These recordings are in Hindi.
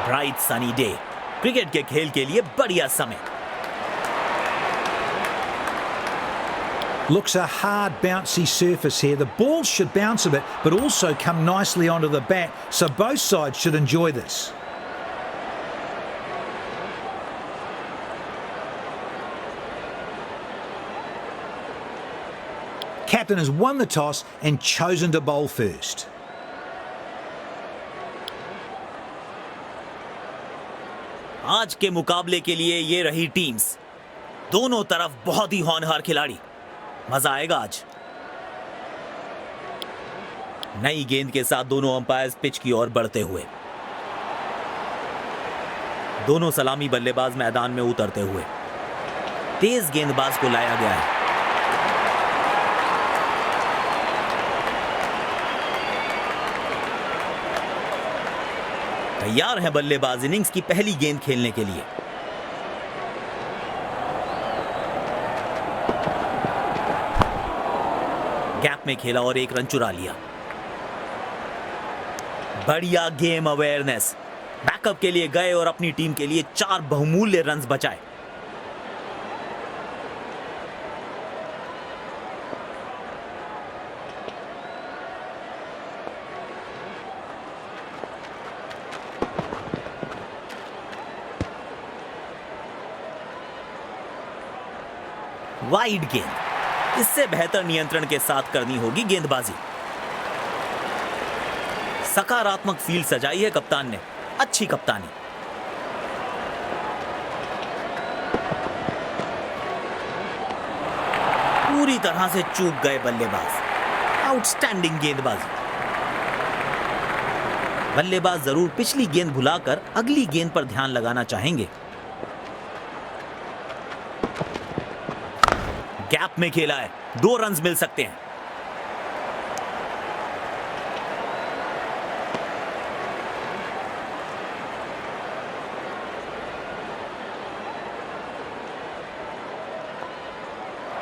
ब्राइट सनी डे, क्रिकेट के खेल के लिए बढ़िया समय। Looks a hard, bouncy surface here. The ball should bounce a bit, but also come nicely onto the bat, so both sides should enjoy this. Captain has won the toss and chosen to bowl first. आज के मुकाबले के लिए ये रही टीम्स। दोनों तरफ बहुत ही होनहार खिलाड़ी। मजा आएगा आज। नई गेंद के साथ दोनों अंपायर्स पिच की ओर बढ़ते हुए। दोनों सलामी बल्लेबाज मैदान में उतरते हुए। तेज गेंदबाज को लाया गया है। तैयार है बल्लेबाज इनिंग्स की पहली गेंद खेलने के लिए। गैप में खेला और एक रन चुरा लिया। बढ़िया गेम अवेयरनेस। बैकअप के लिए गए और अपनी टीम के लिए 4 बहुमूल्य रन्स बचाए। वाइड गेंद। इससे बेहतर नियंत्रण के साथ करनी होगी गेंदबाजी। सकारात्मक फील्ड सजाई है कप्तान ने। अच्छी कप्तानी। पूरी तरह से चूक गए बल्लेबाज। आउटस्टैंडिंग गेंदबाजी। बल्लेबाज जरूर पिछली गेंद भुलाकर अगली गेंद पर ध्यान लगाना चाहेंगे। गैप में खेला है। 2 रन्स मिल सकते हैं।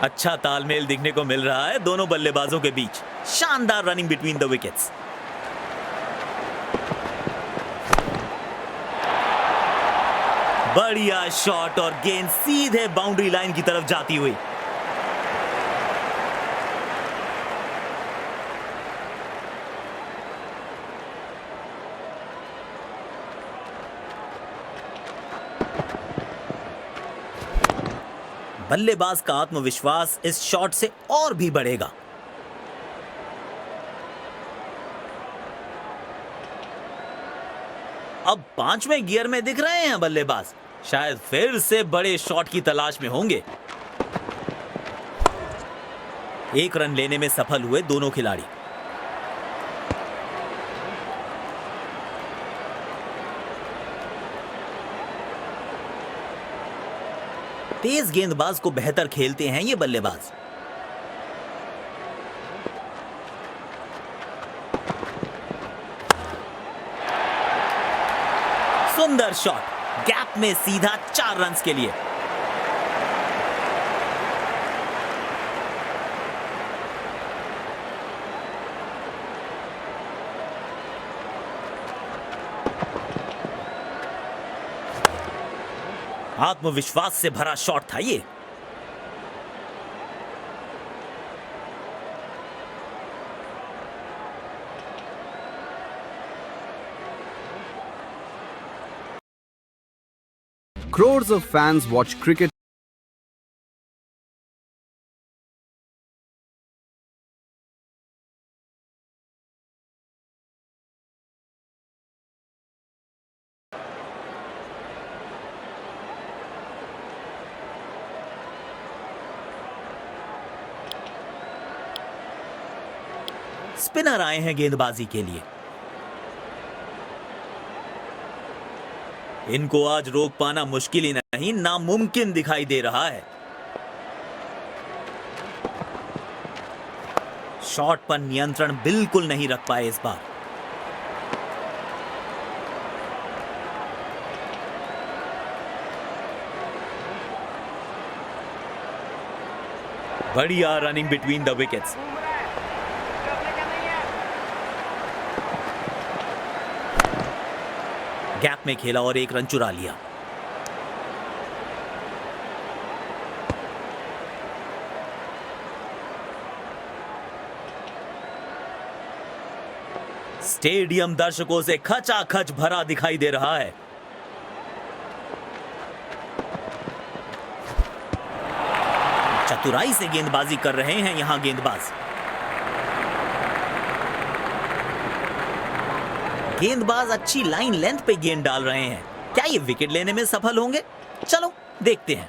अच्छा तालमेल दिखने को मिल रहा है दोनों बल्लेबाजों के बीच। शानदार रनिंग बिटवीन द विकेट्स। बढ़िया शॉट और गेंद सीधे बाउंड्री लाइन की तरफ जाती हुई। बल्लेबाज का आत्मविश्वास इस शॉट से और भी बढ़ेगा। अब 5वें गियर में दिख रहे हैं बल्लेबाज। शायद फिर से बड़े शॉट की तलाश में होंगे। 1 रन लेने में सफल हुए दोनों खिलाड़ी। तेज गेंदबाज को बेहतर खेलते हैं ये बल्लेबाज। सुंदर शॉट। गैप में सीधा 4 रन्स के लिए। आत्मविश्वास से भरा शॉट था ये। Crores of fans watch cricket. Spinner आए हैं गेंदबाजी के लिए। इनको आज रोक पाना मुश्किल ही नहीं, नामुमकिन दिखाई दे रहा है। शॉट पर नियंत्रण बिल्कुल नहीं रख पाए इस बार। बढ़िया running between the wickets. Gap में खेला और एक रन चुरा लिया। स्टेडियम दर्शकों से खचाखच भरा दिखाई दे रहा है। चतुराई से गेंदबाजी कर रहे हैं यहां गेंदबाज। गेंदबाज अच्छी लाइन लेंथ पे गेंद डाल रहे हैं। क्या ये विकेट लेने में सफल होंगे? चलो देखते हैं।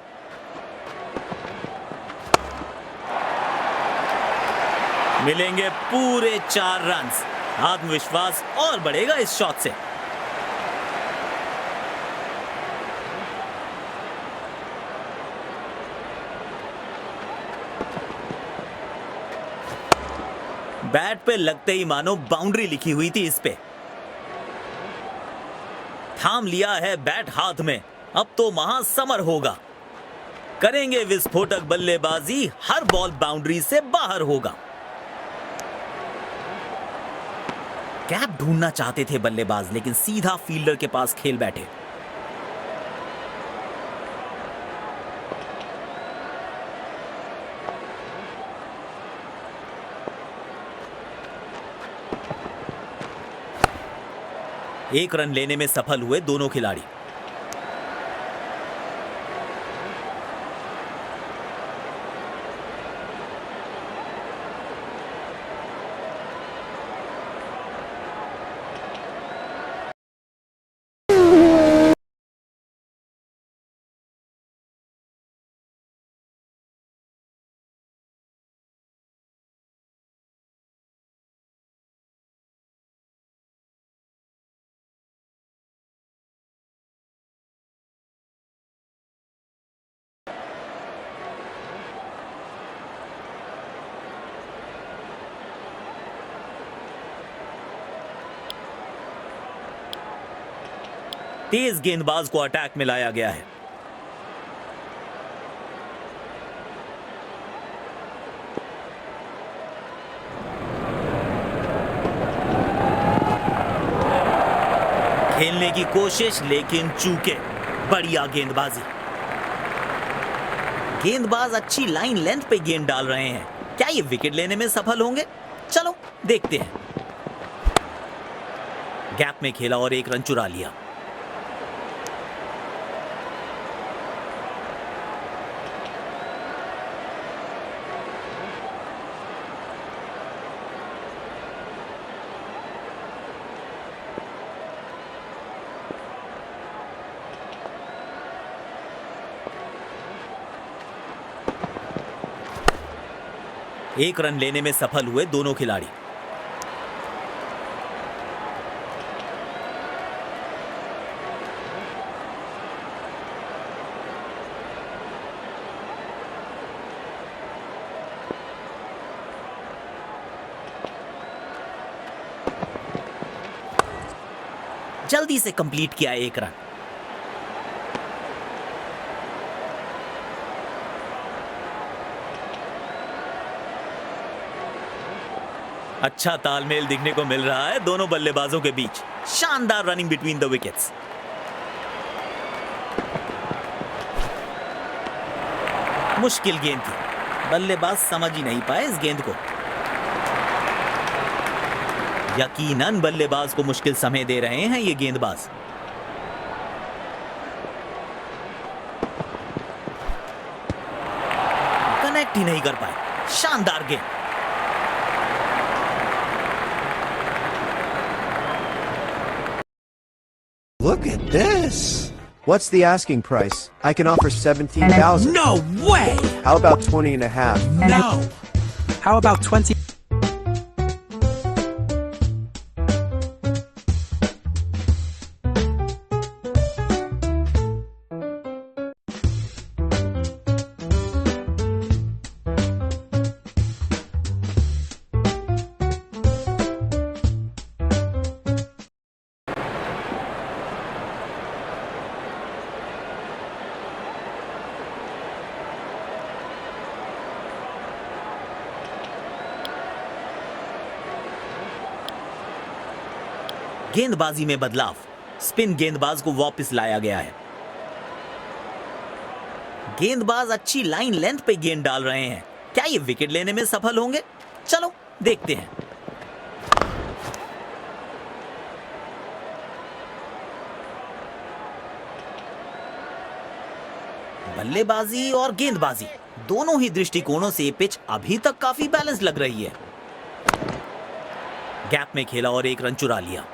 मिलेंगे पूरे 4 रन। आत्मविश्वास और बढ़ेगा इस शॉट से। बैट पे लगते ही मानो बाउंड्री लिखी हुई थी इस पे। थाम लिया है बैट हाथ में, अब तो महासमर होगा। करेंगे विस्फोटक बल्लेबाजी, हर बॉल बाउंड्री से बाहर होगा। कैप ढूंढना चाहते थे बल्लेबाज, लेकिन सीधा फील्डर के पास खेल बैठे। एक रन लेने में सफल हुए दोनों खिलाड़ी। तेज गेंदबाज को अटैक में लाया गया है। खेलने की कोशिश लेकिन चूके। बढ़िया गेंदबाजी। गेंदबाज अच्छी लाइन लेंथ पे गेंद डाल रहे हैं। क्या ये विकेट लेने में सफल होंगे? चलो देखते हैं। गैप में खेला और एक रन चुरा लिया। एक रन लेने में सफल हुए दोनों खिलाड़ी। जल्दी से कंप्लीट किया एक रन। अच्छा तालमेल दिखने को मिल रहा है दोनों बल्लेबाजों के बीच। शानदार रनिंग बिटवीन द विकेट्स। मुश्किल गेंद थी, बल्लेबाज समझ ही नहीं पाए इस गेंद को। यकीनन बल्लेबाज को मुश्किल समय दे रहे हैं ये गेंदबाज। कनेक्ट ही नहीं कर पाए। शानदार गेंद। Look at this. What's the asking price? I can offer 17,000. No way! How about 20 and a half? No! How about 20? गेंदबाजी में बदलाव। स्पिन गेंदबाज को वापस लाया गया है। गेंदबाज अच्छी लाइन लेंथ पे गेंद डाल रहे हैं। क्या ये विकेट लेने में सफल होंगे? चलो देखते हैं। बल्लेबाजी और गेंदबाजी दोनों ही दृष्टिकोणों से पिच अभी तक काफी बैलेंस लग रही है। गैप में खेला और एक रन चुरा लिया।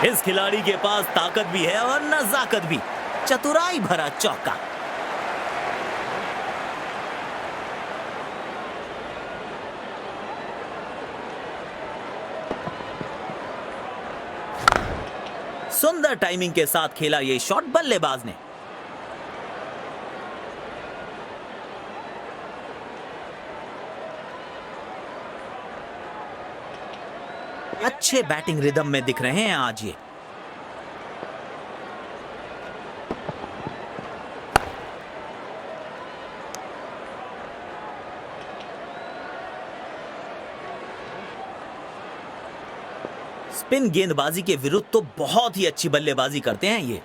इस खिलाड़ी के पास ताकत भी है और नजाकत भी। चतुराई भरा चौका। सुंदर टाइमिंग के साथ खेला ये शॉट बल्लेबाज ने। अच्छे बैटिंग रिदम में दिख रहे हैं आज ये। स्पिन गेंदबाजी के विरुद्ध तो बहुत ही अच्छी बल्लेबाजी करते हैं ये।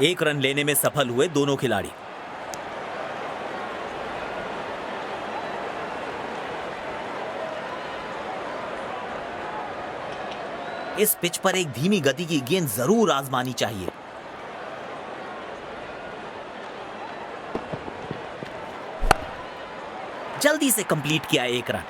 एक रन लेने में सफल हुए दोनों खिलाड़ी। इस पिच पर एक धीमी गति की गेंद जरूर आजमानी चाहिए। जल्दी से कंप्लीट किया एक रन।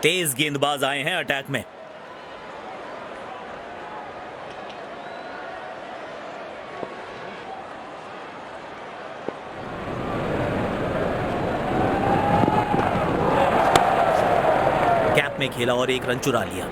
तेज गेंदबाज आए हैं अटैक में। गैप में खेला और एक रन चुरा लिया।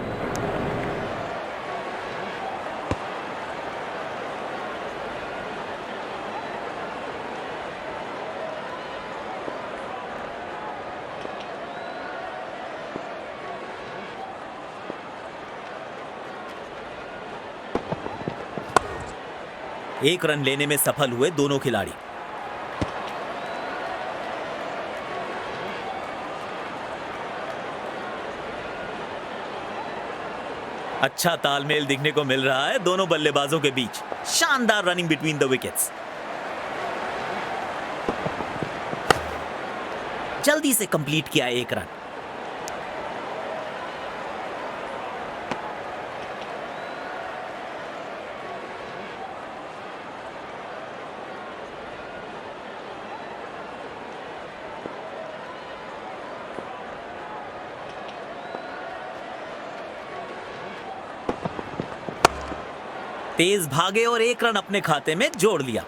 एक रन लेने में सफल हुए दोनों खिलाड़ी। अच्छा तालमेल दिखने को मिल रहा है दोनों बल्लेबाजों के बीच। शानदार रनिंग बिटवीन द विकेट्स। जल्दी से कंप्लीट किया एक रन। तेज भागे और एक रन अपने खाते में जोड़ लिया।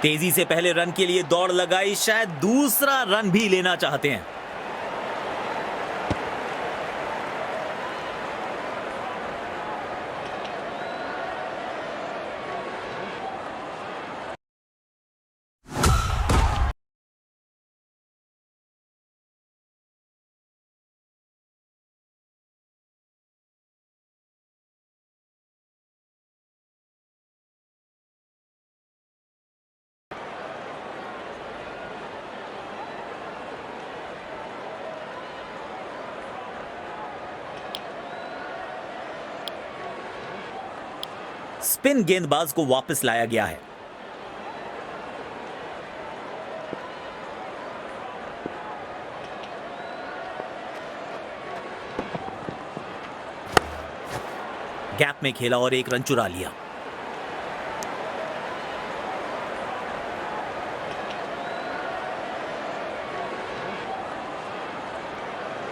तेजी से पहले रन के लिए दौड़ लगाई, शायद दूसरा रन भी लेना चाहते हैं। स्पिन गेंदबाज को वापस लाया गया है। गैप में खेला और एक रन चुरा लिया।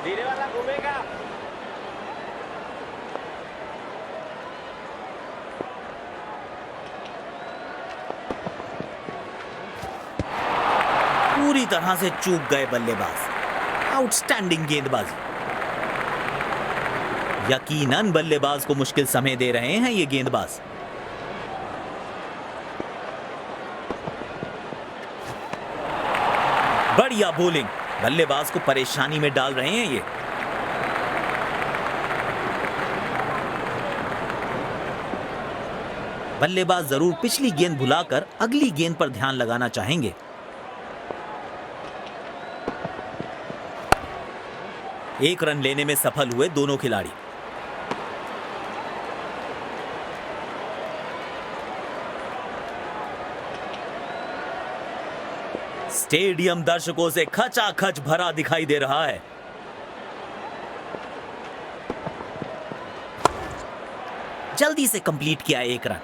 धीरे वाला घूमेगा। पूरी तरह से चूक गए बल्लेबाज। आउटस्टैंडिंग गेंदबाजी। यकीनन बल्लेबाज को मुश्किल समय दे रहे हैं ये गेंदबाज। बढ़िया बॉलिंग, बल्लेबाज को परेशानी में डाल रहे हैं ये। बल्लेबाज जरूर पिछली गेंद भुलाकर अगली गेंद पर ध्यान लगाना चाहेंगे। एक रन लेने में सफल हुए दोनों खिलाड़ी। स्टेडियम दर्शकों से खचाखच भरा दिखाई दे रहा है। जल्दी से कंप्लीट किया एक रन।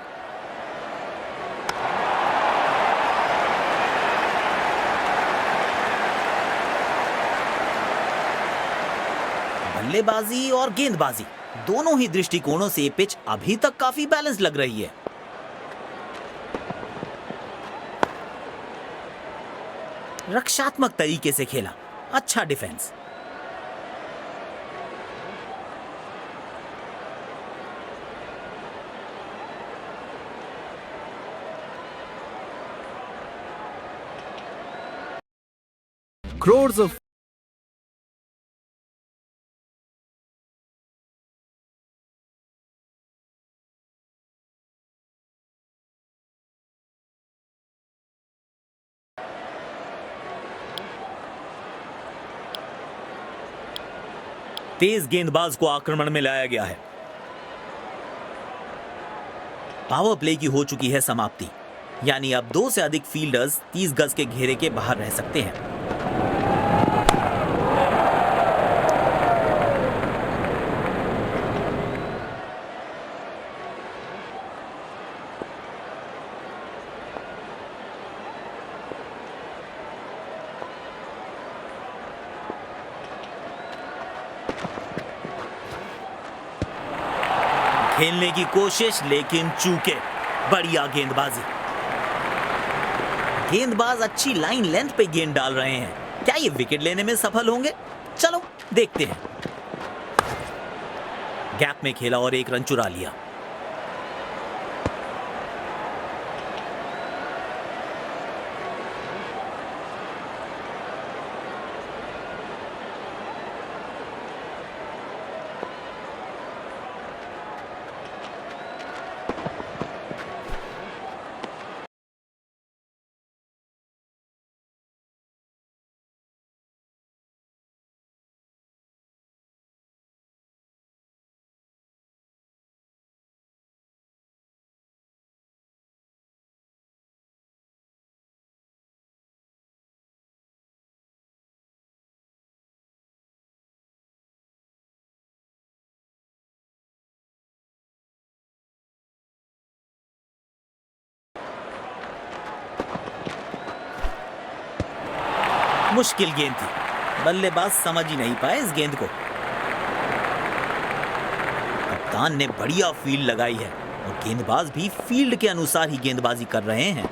बल्लेबाजी और गेंदबाजी दोनों ही दृष्टिकोणों से पिच अभी तक काफी बैलेंस लग रही है। रक्षात्मक तरीके से खेला, अच्छा डिफेंस। Crores of तेज गेंदबाज को आक्रमण में लाया गया है। पावर प्ले की हो चुकी है समाप्ति, यानी अब 2 से अधिक फील्डर्स 30 गज के घेरे के बाहर रह सकते हैं। खेलने की कोशिश लेकिन चूके। बढ़िया गेंदबाजी। गेंदबाज अच्छी लाइन लेंथ पे गेंद डाल रहे हैं। क्या ये विकेट लेने में सफल होंगे? चलो देखते हैं। गैप में खेला और एक रन चुरा लिया। मुश्किल गेंद थी, बल्लेबाज समझ ही नहीं पाए इस गेंद को। कप्तान ने बढ़िया फील्ड लगाई है और गेंदबाज भी फील्ड के अनुसार ही गेंदबाजी कर रहे हैं।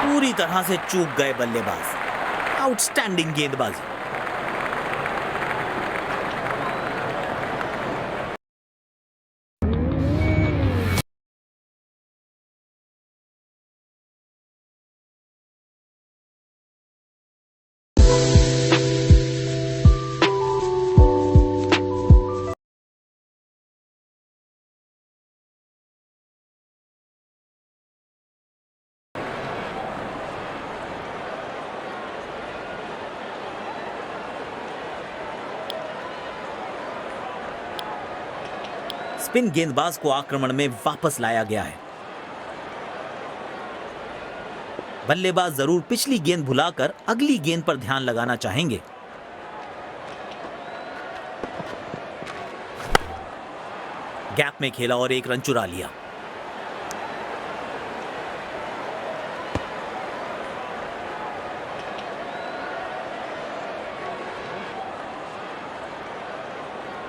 पूरी तरह से चूक गए बल्लेबाज। आउटस्टैंडिंग गेंदबाजी। स्पिन गेंदबाज को आक्रमण में वापस लाया गया है। बल्लेबाज जरूर पिछली गेंद भुलाकर अगली गेंद पर ध्यान लगाना चाहेंगे। गैप में खेला और एक रन चुरा लिया।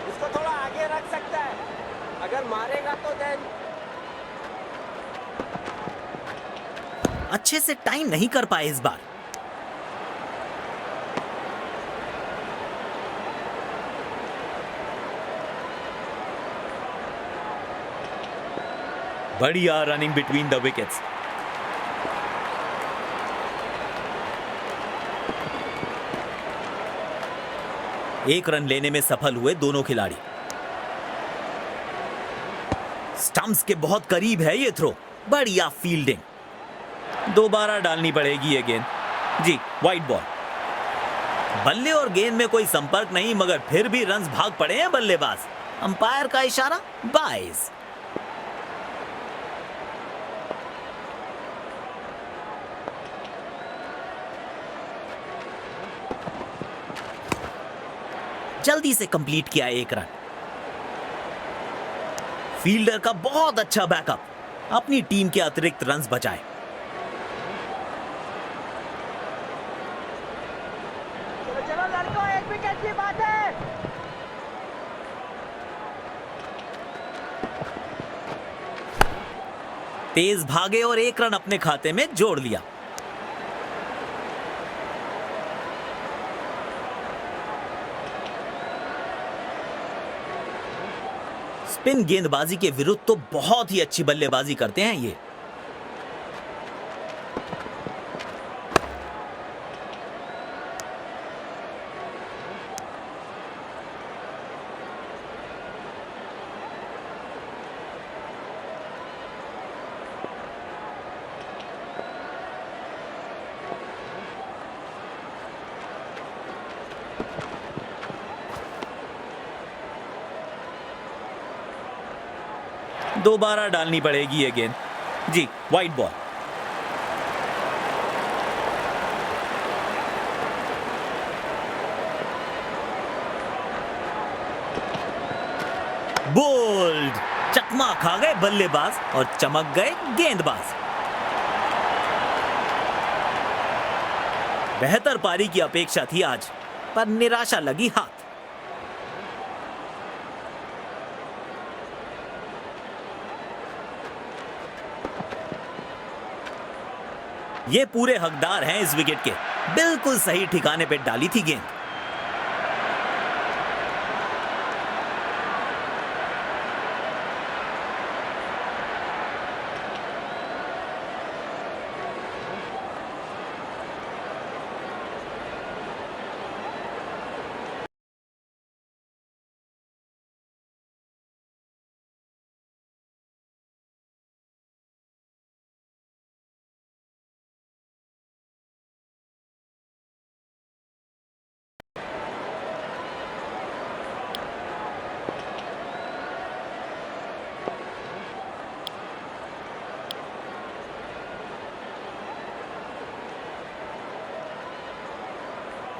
इसको थोड़ा आगे रख सकता है, अगर मारेगा तो देन। अच्छे से टाइम नहीं कर पाए इस बार। बढ़िया रनिंग बिटवीन द विकेट्स। एक रन लेने में सफल हुए दोनों खिलाड़ी। स्टंप्स के बहुत करीब है ये थ्रो। बढ़िया फील्डिंग। दोबारा डालनी पड़ेगी ये गेंद। जी, वाइड बॉल। बल्ले और गेंद में कोई संपर्क नहीं, मगर फिर भी रन्स भाग पड़े हैं बल्लेबाज। अंपायर का इशारा 22। जल्दी से कंप्लीट किया एक रन। फील्डर का बहुत अच्छा बैकअप, अपनी टीम के अतिरिक्त रन्स बचाए। चलो लड़कों, एक विकेट की बात है। तेज भागे और एक रन अपने खाते में जोड़ लिया। स्पिन गेंदबाजी के विरुद्ध तो बहुत ही अच्छी बल्लेबाजी करते हैं ये। दोबारा डालनी पड़ेगी ये गेंद। जी, वाइड बॉल। बोल्ड। चकमा खा गए बल्लेबाज और चमक गए गेंदबाज। बेहतर पारी की अपेक्षा थी आज, पर निराशा लगी हाथ। ये पूरे हकदार हैं इस विकेट के। बिल्कुल सही ठिकाने पे डाली थी गेंद।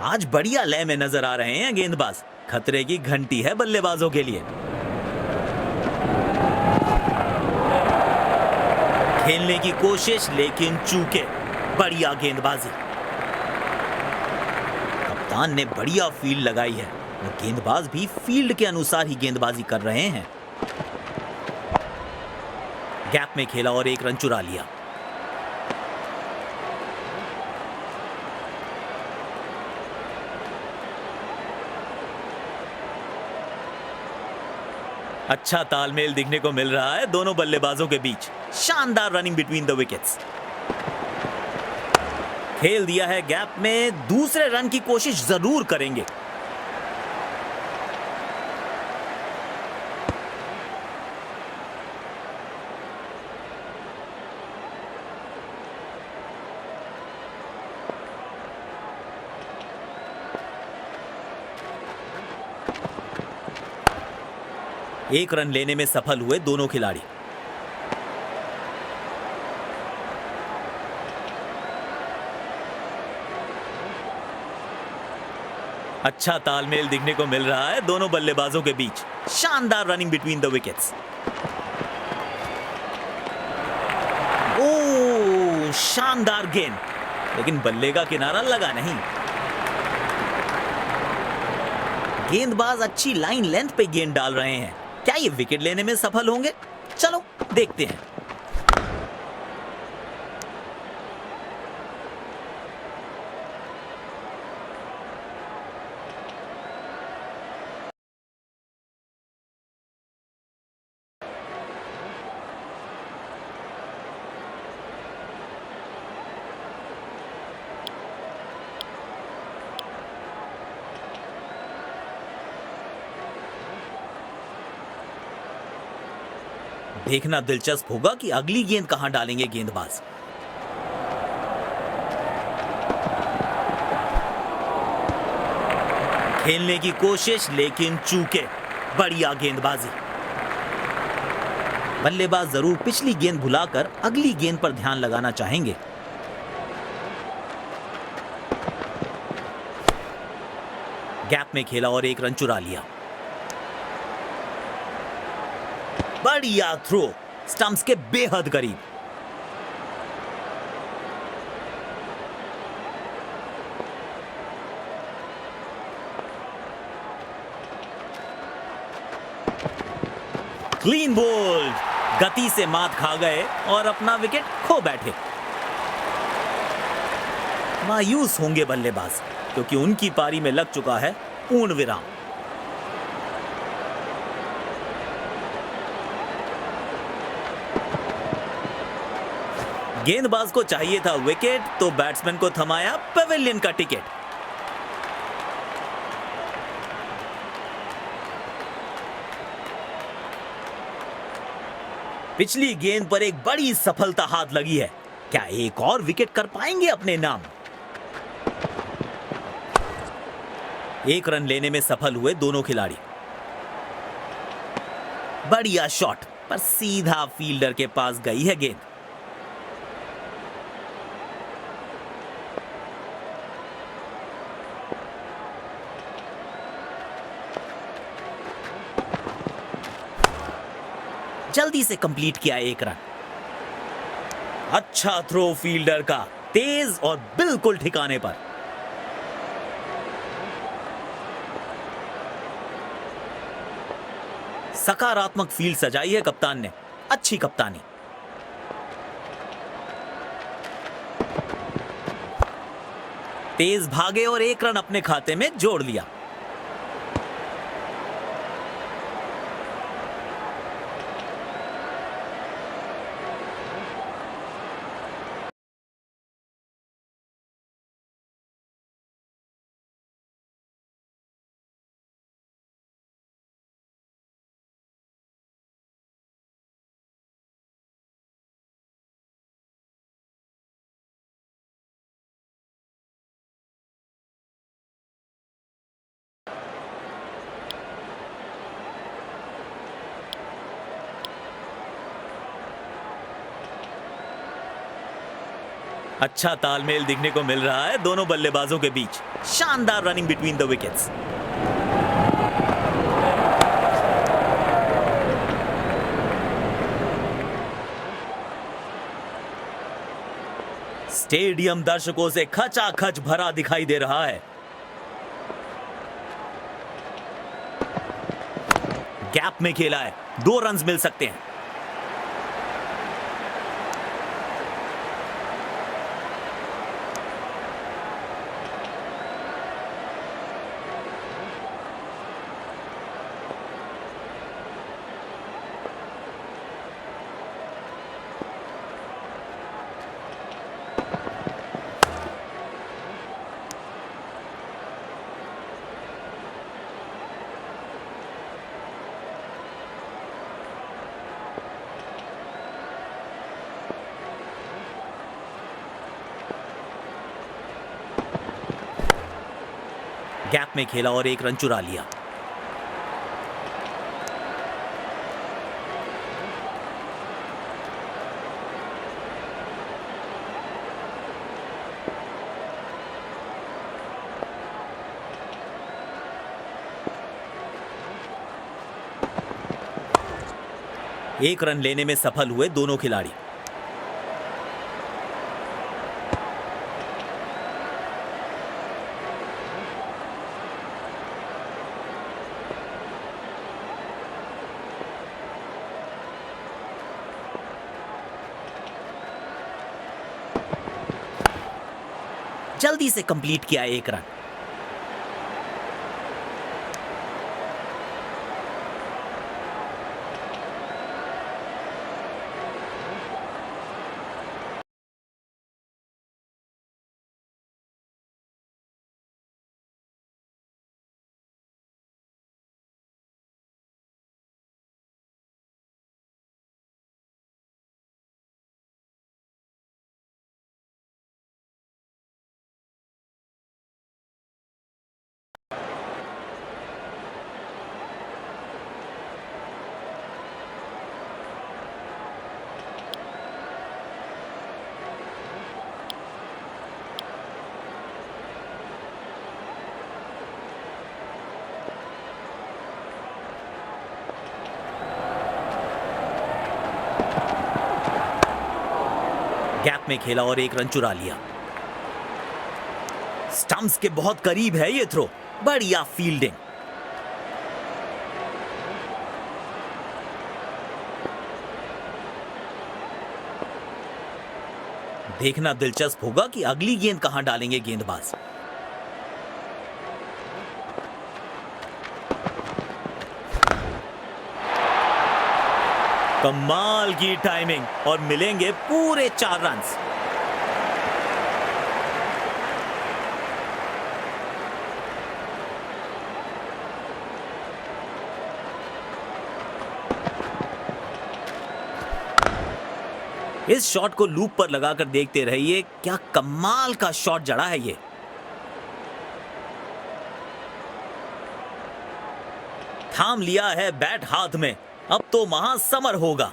आज बढ़िया लय में नजर आ रहे हैं गेंदबाज। खतरे की घंटी है बल्लेबाजों के लिए। खेलने की कोशिश, लेकिन चूके। बढ़िया गेंदबाजी। कप्तान ने बढ़िया फील्ड लगाई है और गेंदबाज भी फील्ड के अनुसार ही गेंदबाजी कर रहे हैं। गैप में खेला और एक रन चुरा लिया। अच्छा तालमेल दिखने को मिल रहा है दोनों बल्लेबाजों के बीच। शानदार रनिंग बिटवीन द विकेट्स। खेल दिया है गैप में। दूसरे रन की कोशिश जरूर करेंगे। एक रन लेने में सफल हुए दोनों खिलाड़ी। अच्छा तालमेल दिखने को मिल रहा है दोनों बल्लेबाजों के बीच। शानदार रनिंग बिटवीन द विकेट्स। ओ शानदार गेंद, लेकिन बल्ले का किनारा लगा नहीं। गेंदबाज अच्छी लाइन लेंथ पे गेंद डाल रहे हैं। क्या ये विकेट लेने में सफल होंगे? चलो देखते हैं। देखना दिलचस्प होगा कि अगली गेंद कहां डालेंगे गेंदबाज। खेलने की कोशिश लेकिन चूके। बढ़िया गेंदबाजी। बल्लेबाज जरूर पिछली गेंद भुलाकर अगली गेंद पर ध्यान लगाना चाहेंगे। गैप में खेला और एक रन चुरा लिया। बढ़िया थ्रो, स्टंप्स के बेहद करीब। Clean bowled. गति से मात खा गए और अपना विकेट खो बैठे। मायूस होंगे बल्लेबाज, क्योंकि उनकी पारी में लग चुका है पूर्ण विराम। गेंदबाज को चाहिए था विकेट, तो बैट्समैन को थमाया पेविलियन का टिकट। पिछली गेंद पर एक बड़ी सफलता हाथ लगी है। क्या एक और विकेट कर पाएंगे अपने नाम? एक रन लेने में सफल हुए दोनों खिलाड़ी। बढ़िया शॉट, पर सीधा फील्डर के पास गई है गेंद। जल्दी से कंप्लीट किया एक रन। अच्छा थ्रो फील्डर का, तेज और बिल्कुल ठिकाने पर। सकारात्मक फील्ड सजाई है कप्तान ने। अच्छी कप्तानी। तेज भागे और एक रन अपने खाते में जोड़ लिया। अच्छा तालमेल दिखने को मिल रहा है दोनों बल्लेबाजों के बीच। शानदार running between the wickets. Stadium दर्शकों से खचाखच भरा दिखाई दे रहा है। गैप में खेला है, 2 रन मिल सकते हैं। गैप में खेला और एक रन चुरा लिया। एक रन लेने में सफल हुए दोनों खिलाड़ी। जल्दी से कंप्लीट किया एक रन। गैप में खेला और एक रन चुरा लिया। स्टंप्स के बहुत करीब है ये थ्रो। बढ़िया फील्डिंग। देखना दिलचस्प होगा कि अगली गेंद कहां डालेंगे गेंदबाज। कमाल की टाइमिंग और मिलेंगे पूरे 4 रन। इस शॉट को लूप पर लगाकर देखते रहिए, क्या कमाल का शॉट जड़ा है ये। थाम लिया है बैट हाथ में, अब तो महासमर होगा।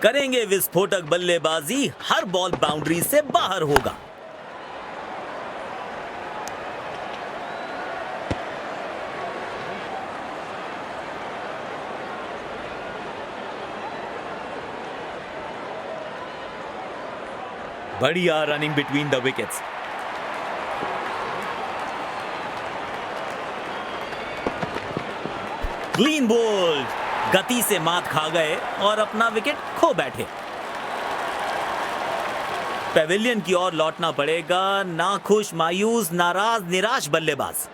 करेंगे विस्फोटक बल्लेबाजी, हर बॉल बाउंड्री से बाहर होगा। बढ़िया running between the wickets. Clean bowled, गति से मात खा गए और अपना विकेट खो बैठे। पेविलियन की ओर लौटना पड़ेगा। नाखुश, मायूस, नाराज, निराश बल्लेबाज।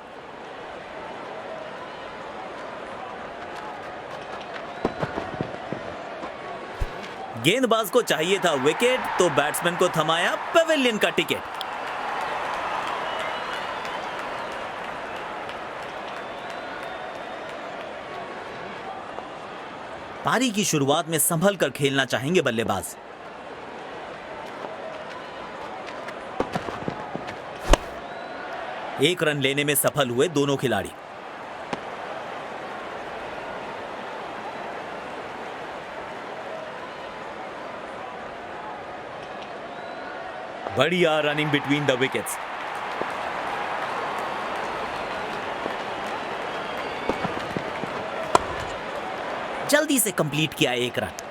गेंदबाज को चाहिए था विकेट, तो बैट्समैन को थमाया पेविलियन का टिकट। पारी की शुरुआत में संभल कर खेलना चाहेंगे बल्लेबाज। एक रन लेने में सफल हुए दोनों खिलाड़ी। बढ़िया रनिंग बिटवीन द विकेट्स। जल्दी से कंप्लीट किया एक रन।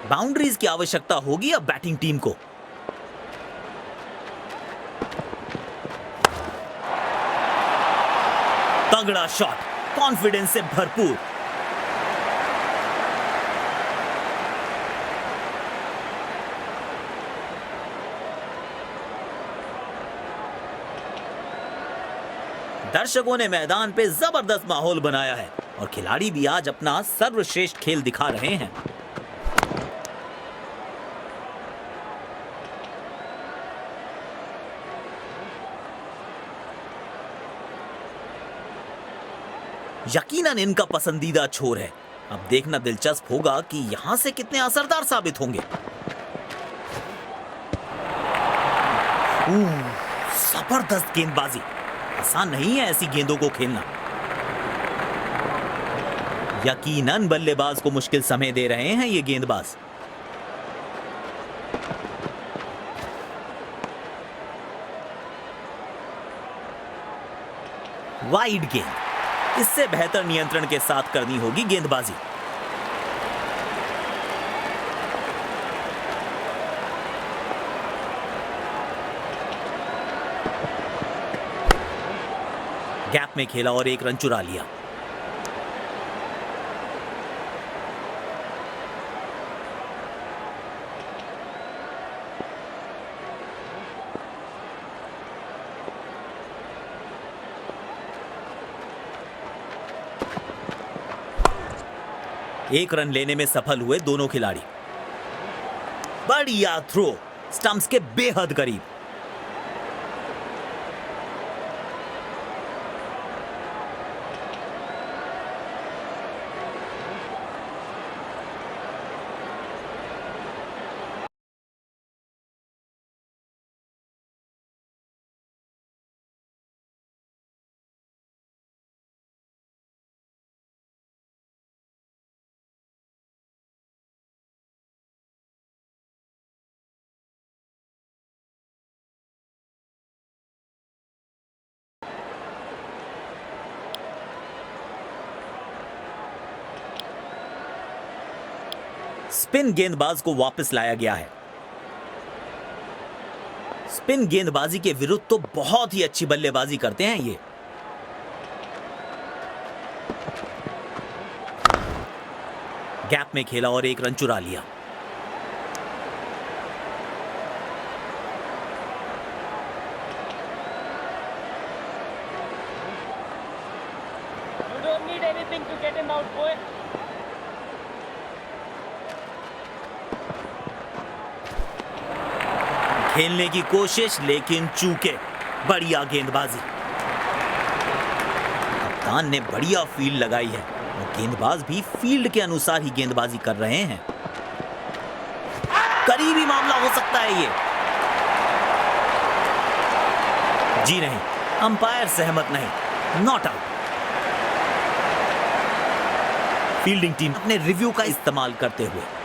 बाउंड्रीज की आवश्यकता होगी अब बैटिंग टीम को। तगड़ा शॉट, कॉन्फिडेंस से भरपूर। दर्शकों ने मैदान पे जबरदस्त माहौल बनाया है और खिलाड़ी भी आज अपना सर्वश्रेष्ठ खेल दिखा रहे हैं। यकीनन इनका पसंदीदा छोर है। अब देखना दिलचस्प होगा कि यहां से कितने असरदार साबित होंगे। जबरदस्त गेंदबाजी। आसान नहीं है ऐसी गेंदों को खेलना। यकीनन बल्लेबाज को मुश्किल समय दे रहे हैं ये गेंदबाज। वाइड गेंद, इससे बेहतर नियंत्रण के साथ करनी होगी गेंदबाजी। गैप में खेला और एक रन चुरा लिया। एक रन लेने में सफल हुए दोनों खिलाड़ी। बढ़िया थ्रो, स्टंप्स के बेहद करीब। स्पिन गेंदबाज को वापस लाया गया है। स्पिन गेंदबाजी के विरुद्ध तो बहुत ही अच्छी बल्लेबाजी करते हैं ये। गैप में खेला और एक रन चुरा लिया। You don't need anything to get him out, boy. खेलने की कोशिश लेकिन चूके। बढ़िया गेंदबाजी। कप्तान ने बढ़िया फील्ड लगाई है और गेंदबाज भी फील्ड के अनुसार ही गेंदबाजी कर रहे हैं। करीबी मामला हो सकता है ये। जी नहीं, अंपायर सहमत नहीं, नॉट आउट। फील्डिंग टीम अपने रिव्यू का इस्तेमाल करते हुए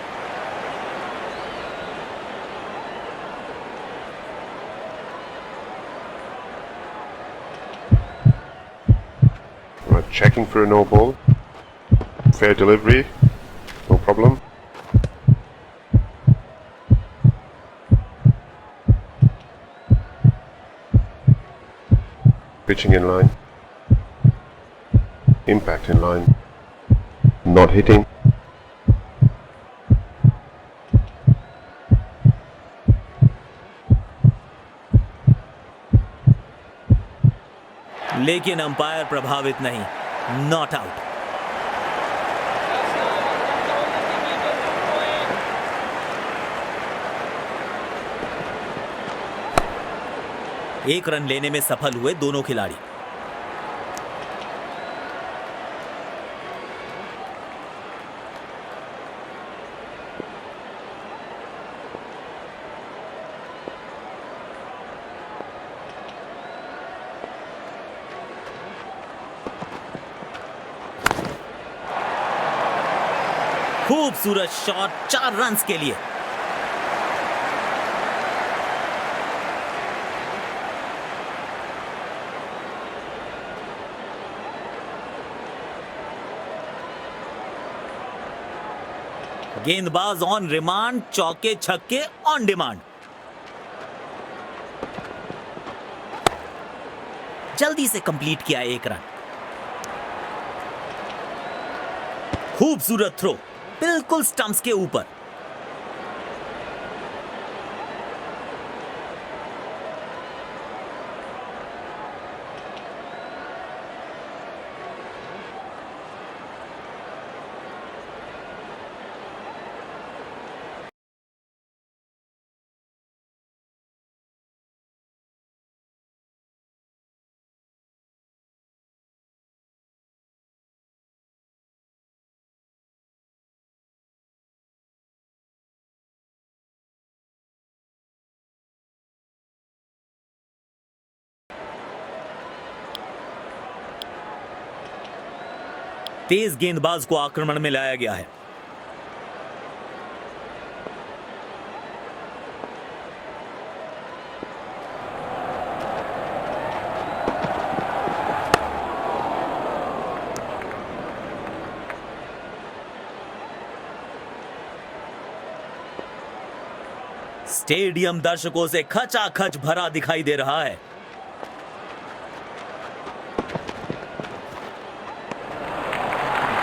checking for a no ball. Fair delivery, no problem. Pitching in line. Impact in line. Not hitting. लेकिन अंपायर प्रभावित नहीं, नॉट आउट। एक रन लेने में सफल हुए दोनों खिलाड़ी। खूबसूरत शॉट, 4 रन्स के लिए। गेंदबाज ऑन रिमांड, चौके छक्के ऑन डिमांड। जल्दी से कंप्लीट किया एक रन। खूबसूरत थ्रो, बिल्कुल स्टंप्स के ऊपर। तेज गेंदबाज को आक्रमण में लाया गया है। स्टेडियम दर्शकों से खचाखच भरा दिखाई दे रहा है।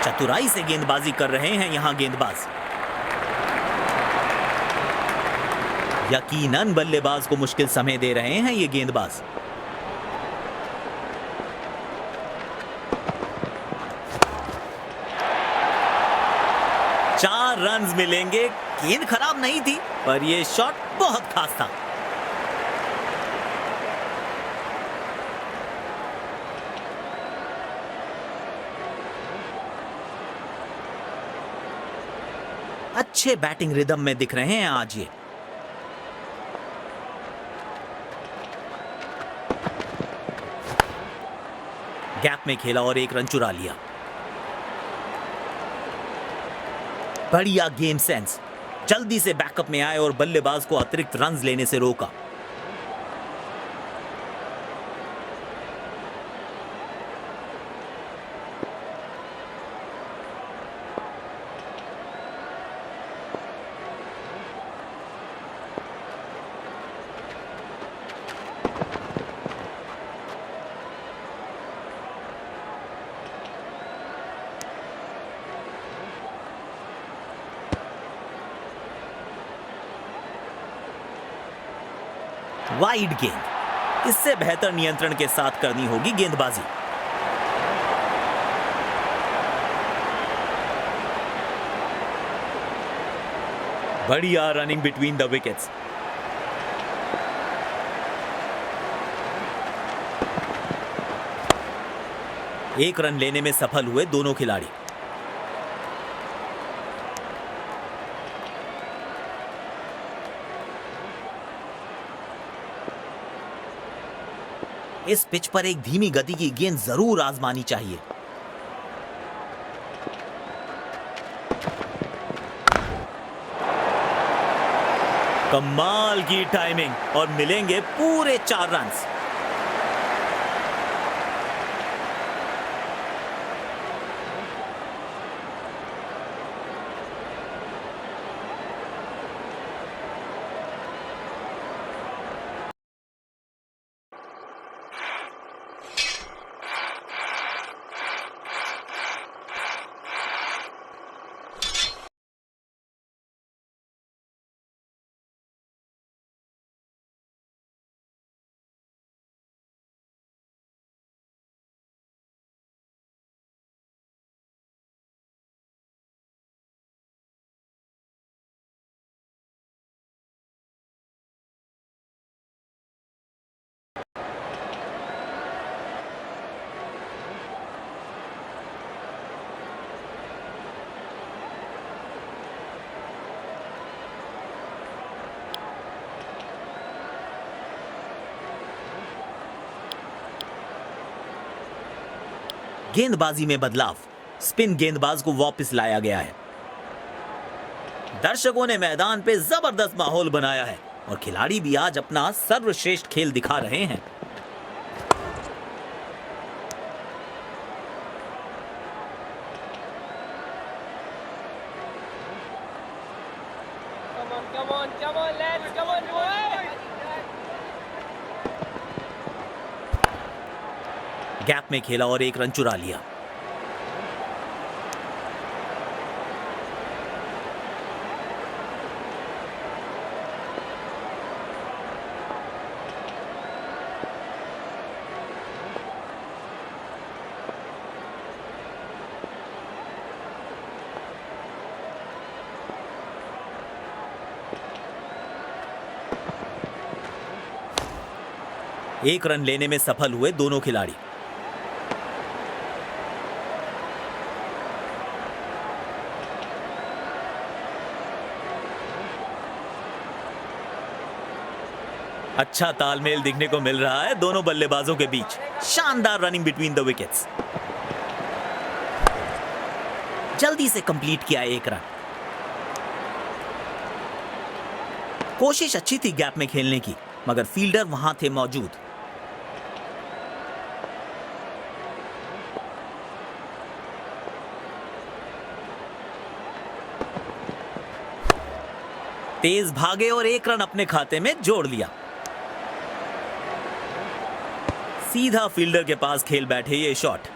चतुराई से गेंदबाजी कर रहे हैं यहां गेंदबाज। यकीनन बल्लेबाज को मुश्किल समय दे रहे हैं ये गेंदबाज। चार रन्स मिलेंगे। गेंद खराब नहीं थी पर यह शॉट बहुत खास था। अच्छे बैटिंग रिदम में दिख रहे हैं आज ये। गैप में खेला और एक रन चुरा लिया। बढ़िया गेम सेंस। जल्दी से बैकअप में आए और बल्लेबाज को अतिरिक्त रन्स लेने से रोका। वाइड गेंद। इससे बेहतर नियंत्रण के साथ करनी होगी गेंदबाजी। बढ़िया रनिंग बिटवीन द विकेट्स। एक रन लेने में सफल हुए दोनों खिलाड़ी। इस पिच पर एक धीमी गति की गेंद जरूर आजमानी चाहिए। कमाल की टाइमिंग और मिलेंगे पूरे 4 रन। गेंदबाजी में बदलाव। स्पिन गेंदबाज को वापस लाया गया है। दर्शकों ने मैदान पे जबरदस्त माहौल बनाया है और खिलाड़ी भी आज अपना सर्वश्रेष्ठ खेल दिखा रहे हैं। Come on, lads, come on, boy! Gap में खेला और एक रन चुरा लिया। एक रन लेने में सफल हुए दोनों खिलाड़ी। अच्छा तालमेल दिखने को मिल रहा है दोनों बल्लेबाजों के बीच। शानदार रनिंग बिटवीन द विकेट्स। जल्दी से कंप्लीट किया एक रन। कोशिश अच्छी थी गैप में खेलने की, मगर फील्डर वहां थे मौजूद। तेज भागे और एक रन अपने खाते में जोड़ लिया। सीधा फील्डर के पास खेल बैठे ये शॉट।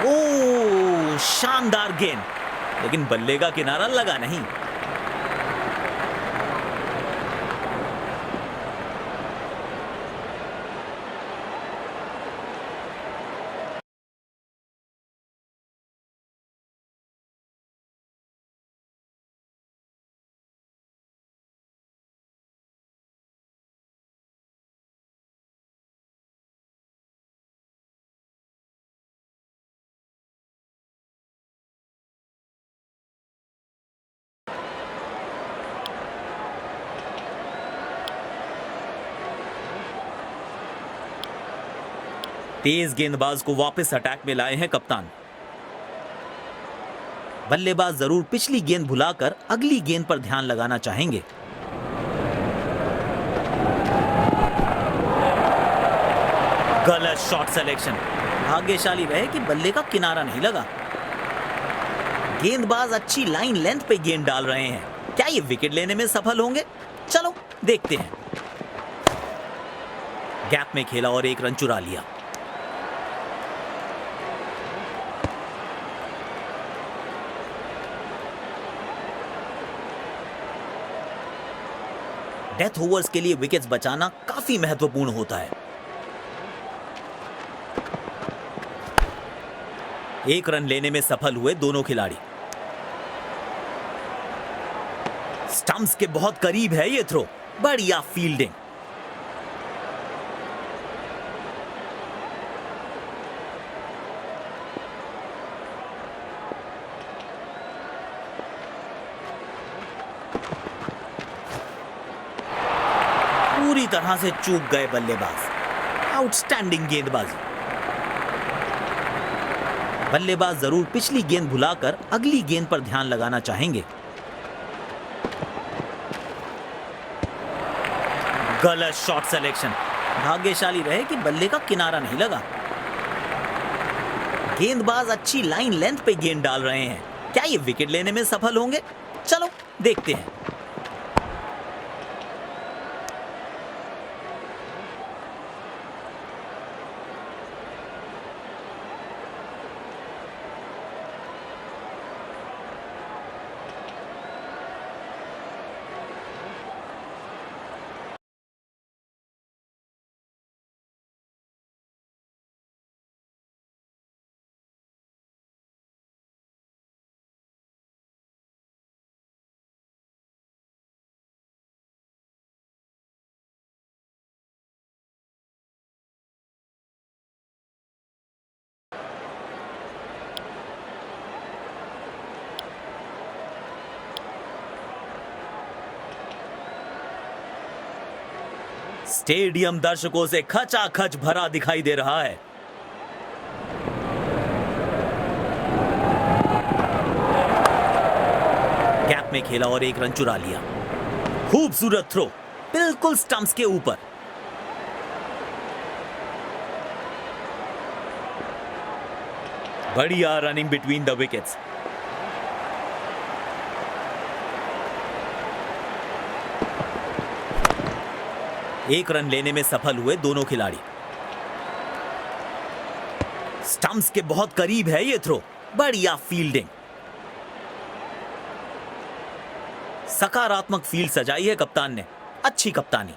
ओ, शानदार गेंद, लेकिन बल्ले का किनारा लगा नहीं। तेज गेंदबाज को वापस अटैक में लाए हैं कप्तान। बल्लेबाज जरूर पिछली गेंद भुलाकर अगली गेंद पर ध्यान लगाना चाहेंगे। गलत शॉट सिलेक्शन। भाग्यशाली रहे कि बल्ले का किनारा नहीं लगा। गेंदबाज अच्छी लाइन लेंथ पे गेंद डाल रहे हैं। क्या ये विकेट लेने में सफल होंगे? चलो देखते हैं। गैप में खेला और एक रन चुरा लिया। डेथ ओवर्स के लिए विकेट्स बचाना काफी महत्वपूर्ण होता है। एक रन लेने में सफल हुए दोनों खिलाड़ी। स्टंप्स के बहुत करीब है ये थ्रो। बढ़िया फील्डिंग। पूरी तरह से चूक गए बल्लेबाज। आउटस्टैंडिंग गेंदबाजी। बल्लेबाज जरूर पिछली गेंद भुलाकर अगली गेंद पर ध्यान लगाना चाहेंगे। गलत शॉट सिलेक्शन। भाग्यशाली रहे कि बल्ले का किनारा नहीं लगा। गेंदबाज अच्छी लाइन लेंथ पे गेंद डाल रहे हैं। क्या ये विकेट लेने में सफल होंगे? चलो देखते हैं। स्टेडियम दर्शकों से खचाखच भरा दिखाई दे रहा है। गैप में खेला और एक रन चुरा लिया। खूबसूरत थ्रो, बिल्कुल स्टंप्स के ऊपर। बढ़िया रनिंग बिटवीन द विकेट्स। एक रन लेने में सफल हुए दोनों खिलाड़ी। स्टंप्स के बहुत करीब है ये थ्रो। बढ़िया फील्डिंग। सकारात्मक फील्ड सजाई है कप्तान ने। अच्छी कप्तानी।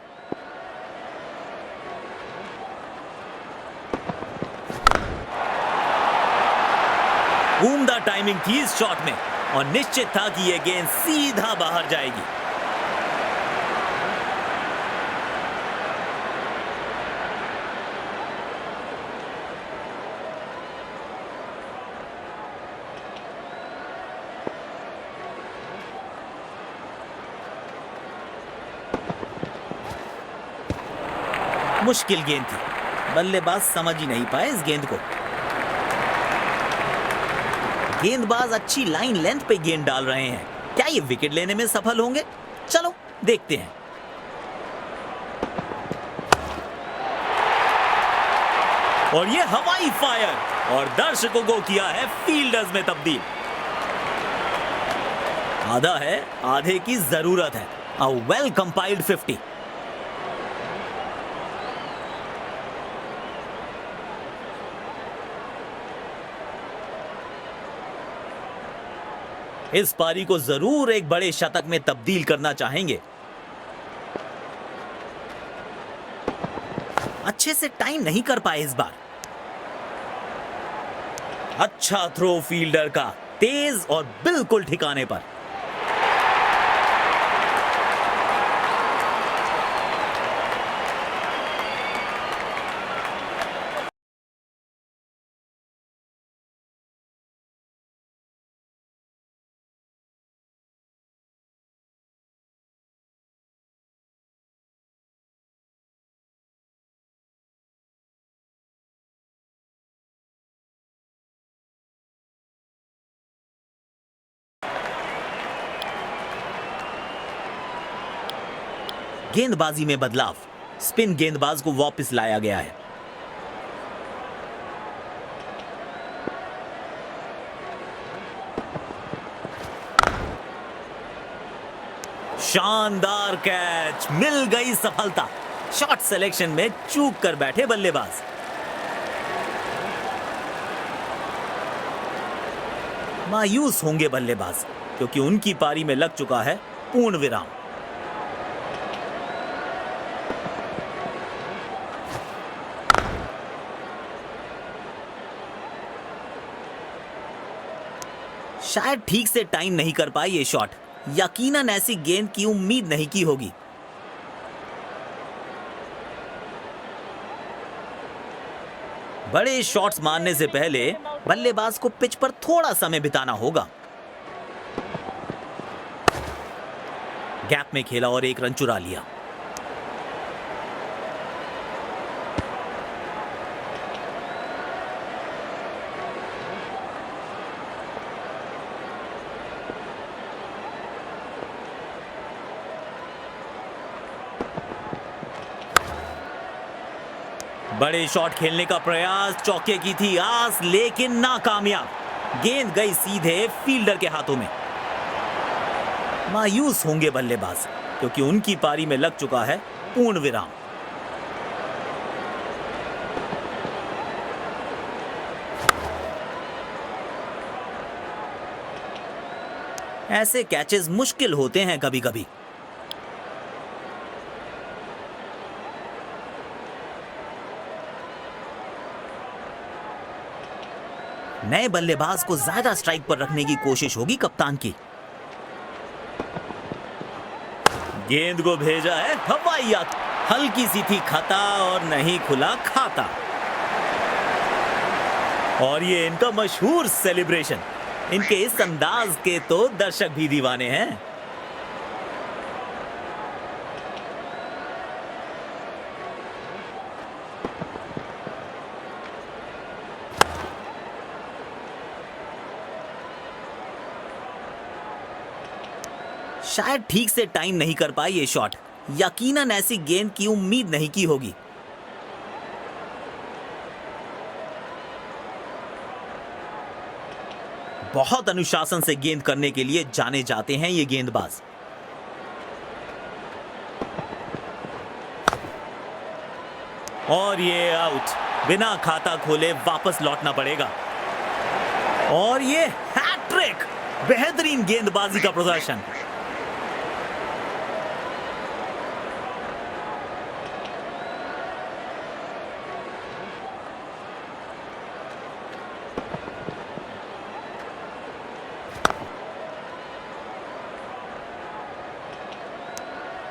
उम्दा टाइमिंग थी इस शॉट में और निश्चित था कि यह गेंद सीधा बाहर जाएगी। मुश्किल गेंद थी, बल्लेबाज समझ ही नहीं पाए इस गेंद को। गेंदबाज अच्छी लाइन लेंथ पे गेंद डाल रहे हैं, क्या ये विकेट लेने में सफल होंगे? चलो देखते हैं। और ये हवाई फायर और दर्शकों को किया है फील्डर्स में तब्दील। आधा है, आधे की जरूरत है। A well compiled 50। इस पारी को जरूर एक बड़े शतक में तब्दील करना चाहेंगे। अच्छे से टाइम नहीं कर पाए इस बार। अच्छा थ्रो फील्डर का, तेज और बिल्कुल ठिकाने पर। गेंदबाजी में बदलाव, स्पिन गेंदबाज को वापस लाया गया है। शानदार कैच, मिल गई सफलता। शॉट सिलेक्शन में चूक कर बैठे बल्लेबाज। मायूस होंगे बल्लेबाज, क्योंकि उनकी पारी में लग चुका है पूर्ण विराम। शायद ठीक से टाइम नहीं कर पाई ये शॉट। यकीनन ऐसी गेंद की उम्मीद नहीं की होगी। बड़े शॉट्स मारने से पहले बल्लेबाज को पिच पर थोड़ा समय बिताना होगा। गैप में खेला और एक रन चुरा लिया। बड़े शॉट खेलने का प्रयास, चौके की थी आस, लेकिन नाकामयाब। गेंद गई सीधे फील्डर के हाथों में। मायूस होंगे बल्लेबाज, क्योंकि उनकी पारी में लग चुका है पूर्ण विराम। ऐसे कैचेस मुश्किल होते हैं कभी कभी। नए बल्लेबाज को ज्यादा स्ट्राइक पर रखने की कोशिश होगी कप्तान की। गेंद को भेजा है हवाईयात, हल्की सी थी खता और नहीं खुला खाता। और ये इनका मशहूर सेलिब्रेशन। इनके इस अंदाज के तो दर्शक भी दीवाने हैं। शायद ठीक से टाइम नहीं कर पाई ये शॉट। यकीनन ऐसी गेंद की उम्मीद नहीं की होगी। बहुत अनुशासन से गेंद करने के लिए जाने जाते हैं ये गेंदबाज। और ये आउट, बिना खाता खोले वापस लौटना पड़ेगा। और ये हैट्रिक, बेहतरीन गेंदबाजी का प्रदर्शन।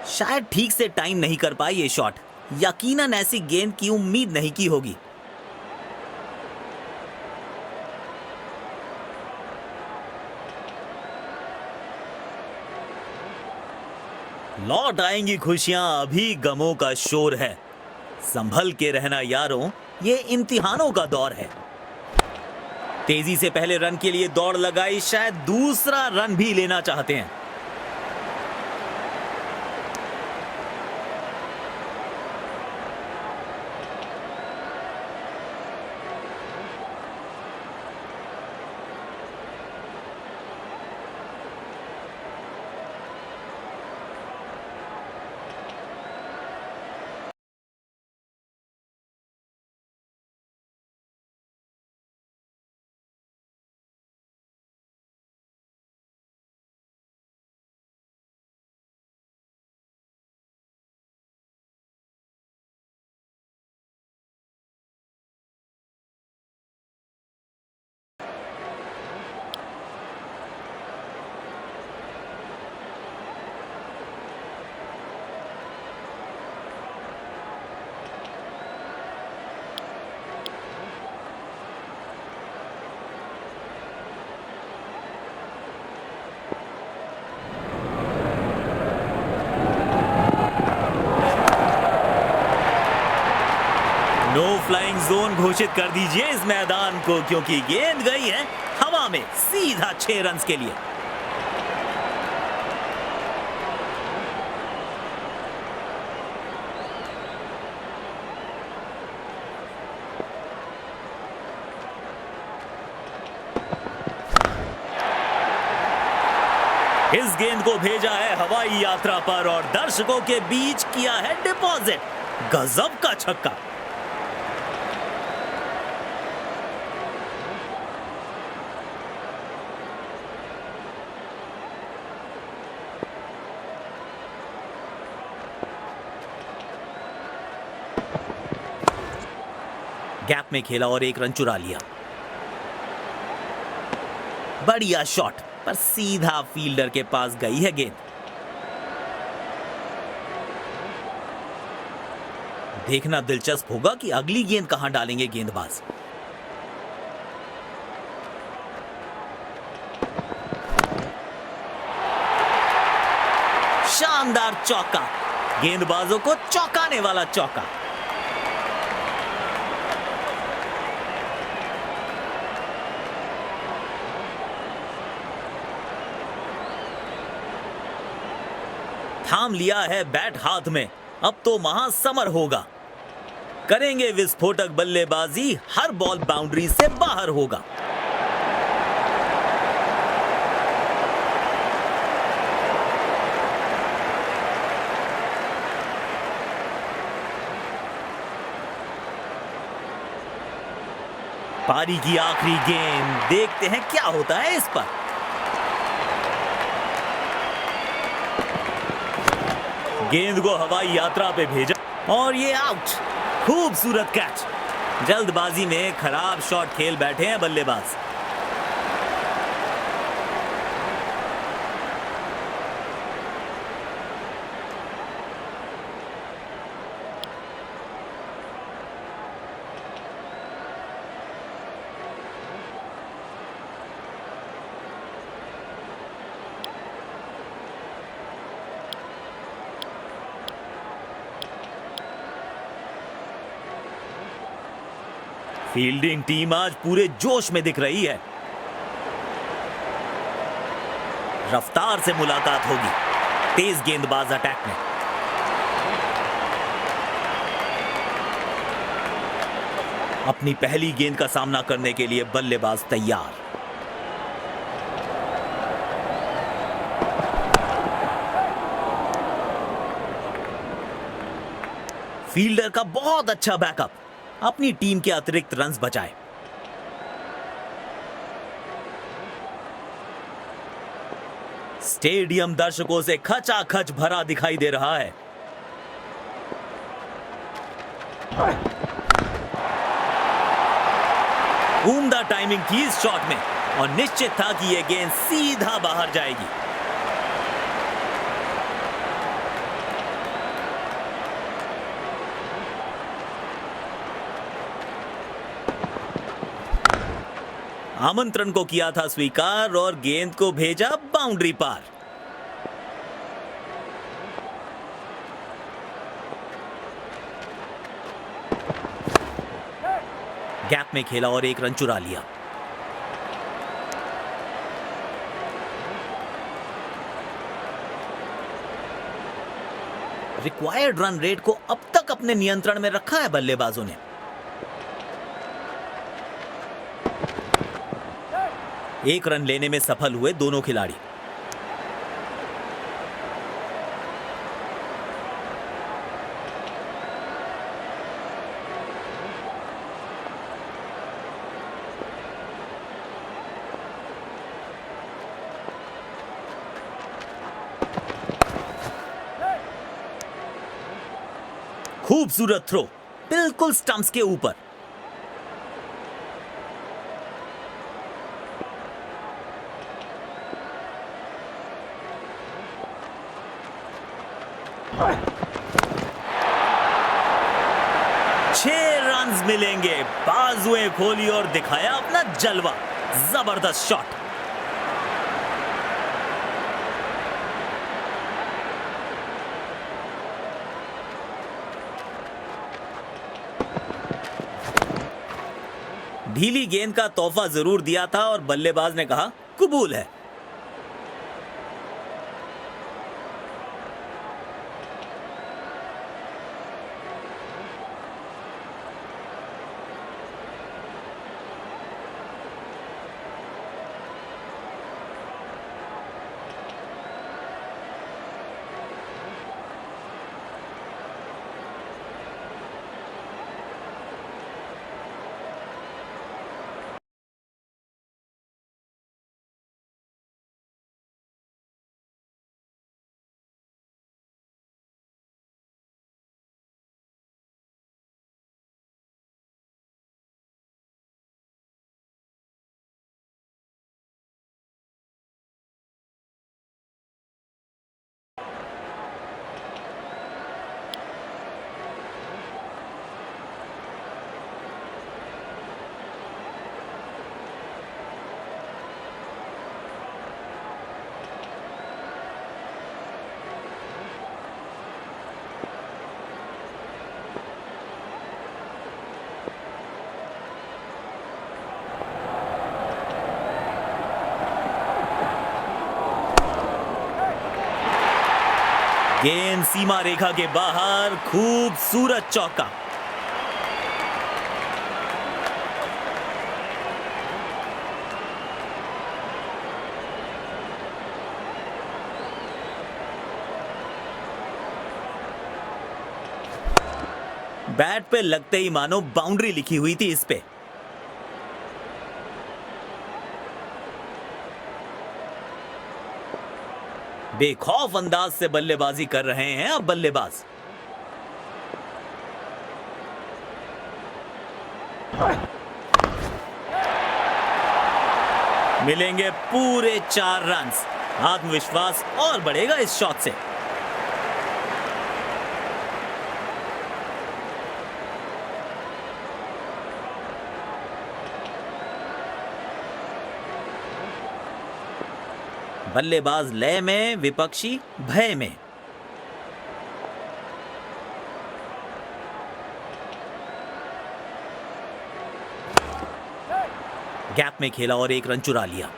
शायद ठीक से टाइम नहीं कर पाई ये शॉट। यकीनन ऐसी गेंद की उम्मीद नहीं की होगी। लौट आएंगी खुशियां, अभी गमों का शोर है। संभल के रहना यारों, ये इम्तिहानों का दौर है। तेजी से पहले रन के लिए दौड़ लगाई, शायद दूसरा रन भी लेना चाहते हैं। नो फ्लाइंग जोन घोषित कर दीजिए इस मैदान को, क्योंकि गेंद गई है हवा में सीधा 6 रन के लिए। इस गेंद को भेजा है हवाई यात्रा पर और दर्शकों के बीच किया है डिपॉजिट। गजब का छक्का। गैप में खेला और 1 रन चुरा लिया। बढ़िया शॉट, पर सीधा फील्डर के पास गई है गेंद। देखना दिलचस्प होगा कि अगली गेंद कहां डालेंगे गेंदबाज। शानदार चौका, गेंदबाजों को चौंकाने वाला चौका। थाम लिया है बैट हाथ में, अब तो महासमर होगा। करेंगे विस्फोटक बल्लेबाजी, हर बॉल बाउंड्री से बाहर होगा। पारी की आखिरी गेंद, देखते हैं क्या होता है इस पर। गेंद को हवाई यात्रा पे भेजा और ये आउट। खूबसूरत कैच। जल्दबाजी में खराब शॉट खेल बैठे हैं बल्लेबाज। फील्डिंग टीम आज पूरे जोश में दिख रही है। रफ्तार से मुलाकात होगी। तेज गेंदबाज अटैक में। अपनी पहली गेंद का सामना करने के लिए बल्लेबाज तैयार। फील्डर का बहुत अच्छा बैकअप, अपनी टीम के अतिरिक्त रन्स बचाए। स्टेडियम दर्शकों से खचाखच भरा दिखाई दे रहा है। उम्दा टाइमिंग थी इस शॉट में और निश्चित था कि यह गेंद सीधा बाहर जाएगी। आमंत्रण को किया था स्वीकार और गेंद को भेजा बाउंड्री पार। गैप में खेला और 1 रन चुरा लिया। रिक्वायर्ड रन रेट को अब तक अपने नियंत्रण में रखा है बल्लेबाजों ने। एक रन लेने में सफल हुए दोनों खिलाड़ी। खूबसूरत थ्रो, बिल्कुल स्टंप्स के ऊपर। छह रन्स मिलेंगे। बाजुएं खोली और दिखाया अपना जलवा। जबरदस्त शॉट। ढीली गेंद का तोहफा जरूर दिया था और बल्लेबाज ने कहा कबूल है। गेंद सीमा रेखा के बाहर। खूबसूरत चौका। बैट पे लगते ही मानो बाउंड्री लिखी हुई थी इस पे। बेखौफ अंदाज से बल्लेबाजी कर रहे हैं अब बल्लेबाज। मिलेंगे पूरे 4 रन। आत्मविश्वास और बढ़ेगा इस शॉट से। बल्लेबाज लय में, विपक्षी भय में। गैप में खेला और 1 रन चुरा लिया।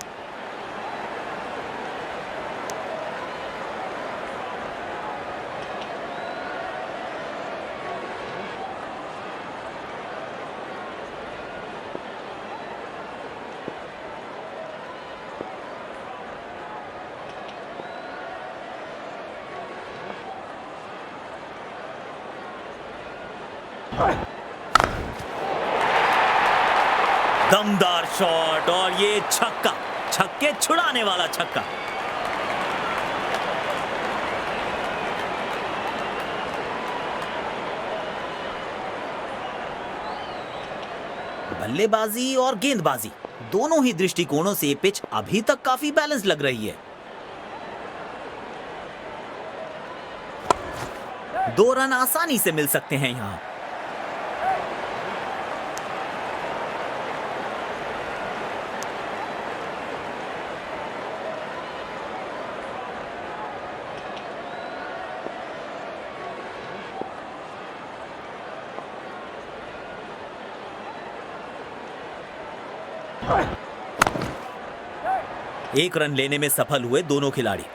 दमदार शॉट और ये छक्का, छक्के छुड़ाने वाला छक्का। बल्लेबाजी और गेंदबाजी दोनों ही दृष्टिकोणों से पिच अभी तक काफी बैलेंस लग रही है। 2 रन आसानी से मिल सकते हैं यहां। एक रन लेने में सफल हुए दोनों खिलाड़ी।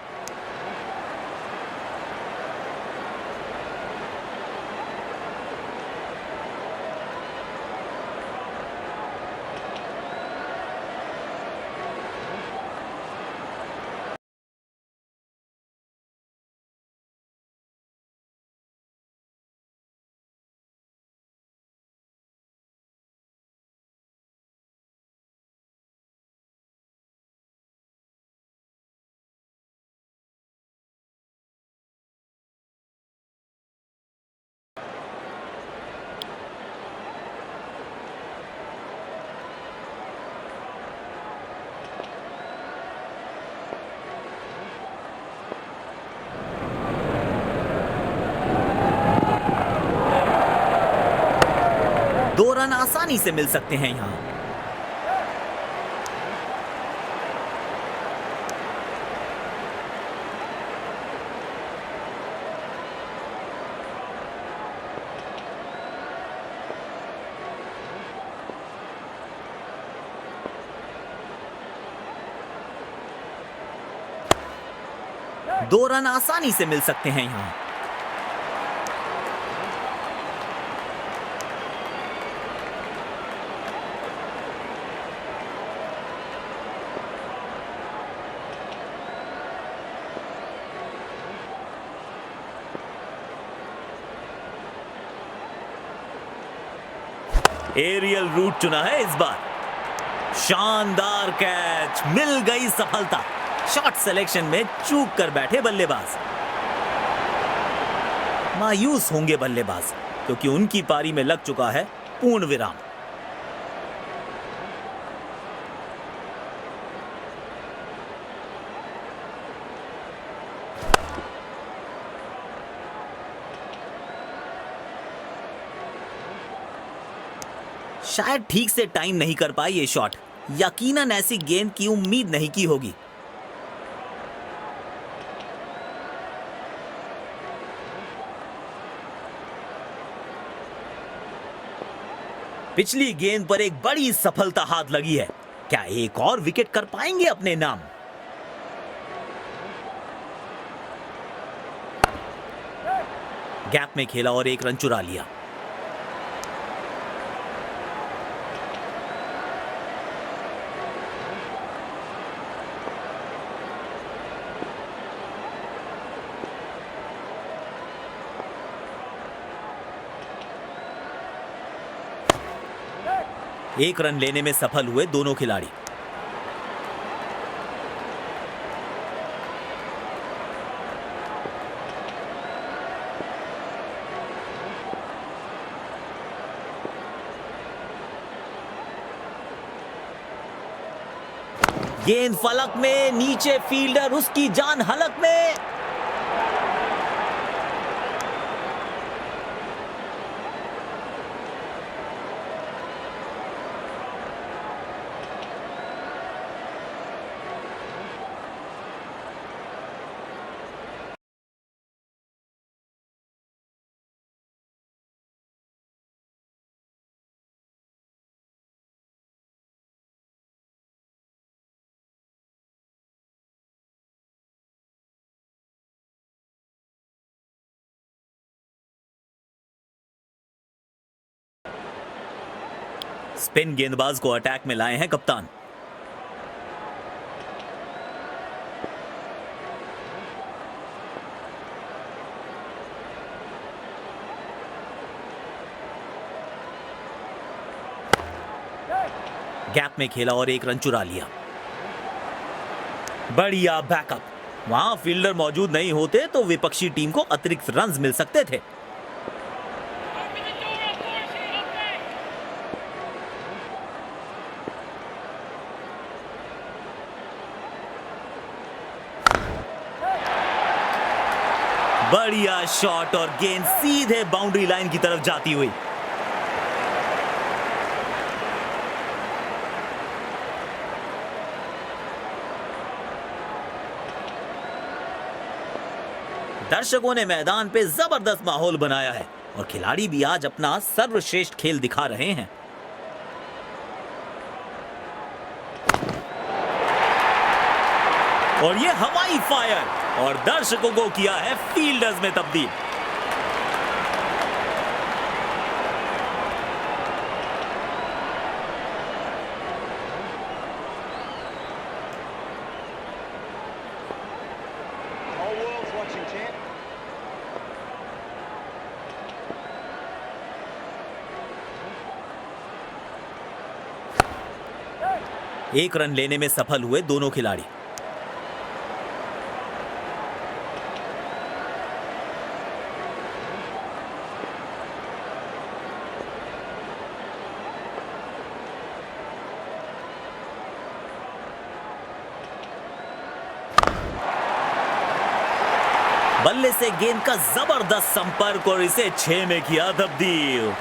दो रन आसानी से मिल सकते हैं यहां। दो रन आसानी से मिल सकते हैं यहां। एरियल रूट चुना है इस बार। शानदार कैच, मिल गई सफलता। शॉट सिलेक्शन में चूक कर बैठे बल्लेबाज। मायूस होंगे बल्लेबाज क्योंकि उनकी पारी में लग चुका है पूर्ण विराम। शायद ठीक से टाइम नहीं कर पाई ये शॉट। यकीनन ऐसी गेंद की उम्मीद नहीं की होगी। पिछली गेंद पर एक बड़ी सफलता हाथ लगी है। क्या एक और विकेट कर पाएंगे अपने नाम? गैप में खेला और एक रन चुरा लिया। एक रन लेने में सफल हुए दोनों खिलाड़ी। गेंद फलक में, नीचे फील्डर, उसकी जान हलक में। स्पिन गेंदबाज को अटैक में लाए हैं कप्तान। गैप में खेला और एक रन चुरा लिया। बढ़िया बैकअप। वहां फील्डर मौजूद नहीं होते तो विपक्षी टीम को अतिरिक्त रन्स मिल सकते थे। बढ़िया शॉट और गेंद सीधे बाउंड्री लाइन की तरफ जाती हुई। दर्शकों ने मैदान पे जबरदस्त माहौल बनाया है और खिलाड़ी भी आज अपना सर्वश्रेष्ठ खेल दिखा रहे हैं। और ये हवाई फायर, और दर्शकों को किया है फील्डर्स में तब्दील। Whole world's watching, champ. एक रन लेने में सफल हुए दोनों खिलाड़ी। बल्ले से गेंद का जबरदस्त संपर्क और इसे 6 में किया तब्दील।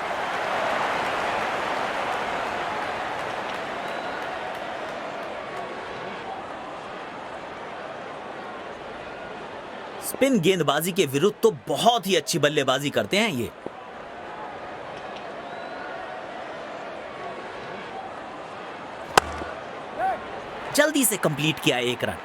स्पिन गेंदबाजी के विरुद्ध तो बहुत ही अच्छी बल्लेबाजी करते हैं ये। जल्दी से कंप्लीट किया एक रन।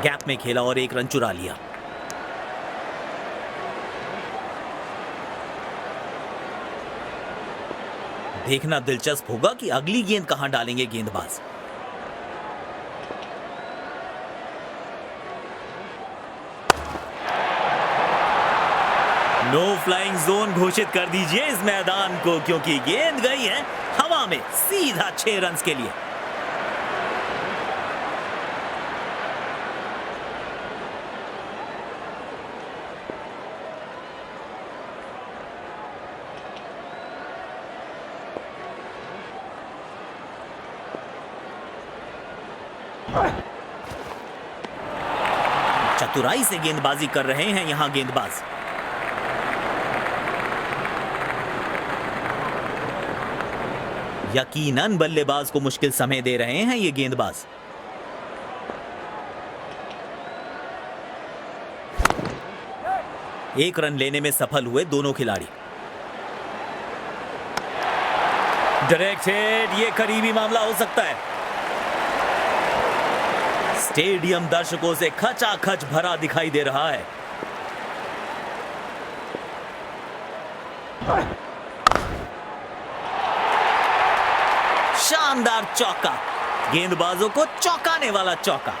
गैप में खेला और एक रन चुरा लिया। देखना दिलचस्प होगा कि अगली गेंद कहां डालेंगे गेंदबाज। नो फ्लाइंग जोन घोषित कर दीजिए इस मैदान को, क्योंकि गेंद गई है हवा में सीधा 6 रन के लिए। चतुराई से गेंदबाजी कर रहे हैं यहां गेंदबाज। यकीनन बल्लेबाज को मुश्किल समय दे रहे हैं ये गेंदबाज। एक रन लेने में सफल हुए दोनों खिलाड़ी। डायरेक्ट हिट, ये करीबी मामला हो सकता है। स्टेडियम दर्शकों से खचाखच भरा दिखाई दे रहा है। शानदार चौका, गेंदबाजों को चौंकाने वाला चौका।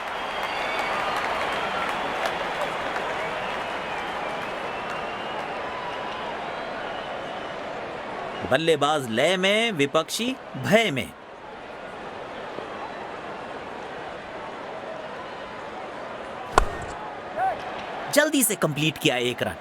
बल्लेबाज लय में, विपक्षी भय में। जल्दी से कंप्लीट किया एक रन।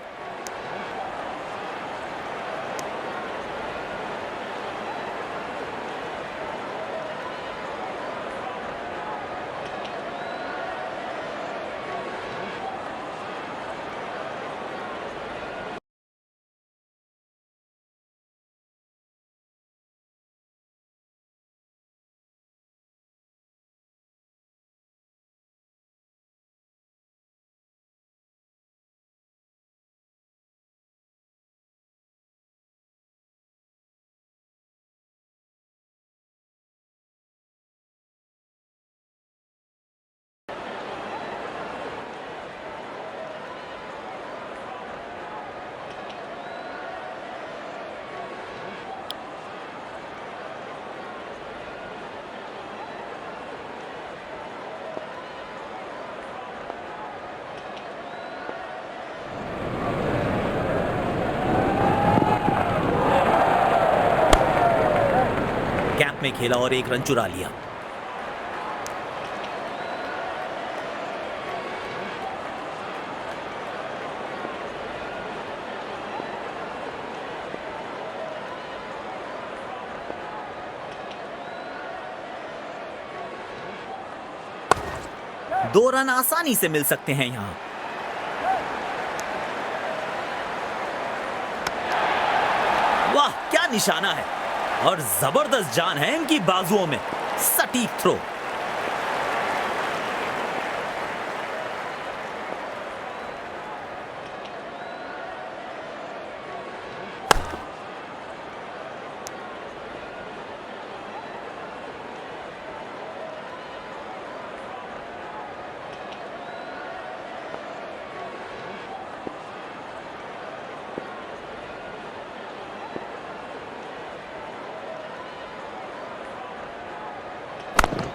में खेला और एक रन चुरा लिया। दो रन आसानी से मिल सकते हैं यहां। वाह, क्या निशाना है और जबरदस्त जान है इनकी बाजुओं में। सटीक थ्रो।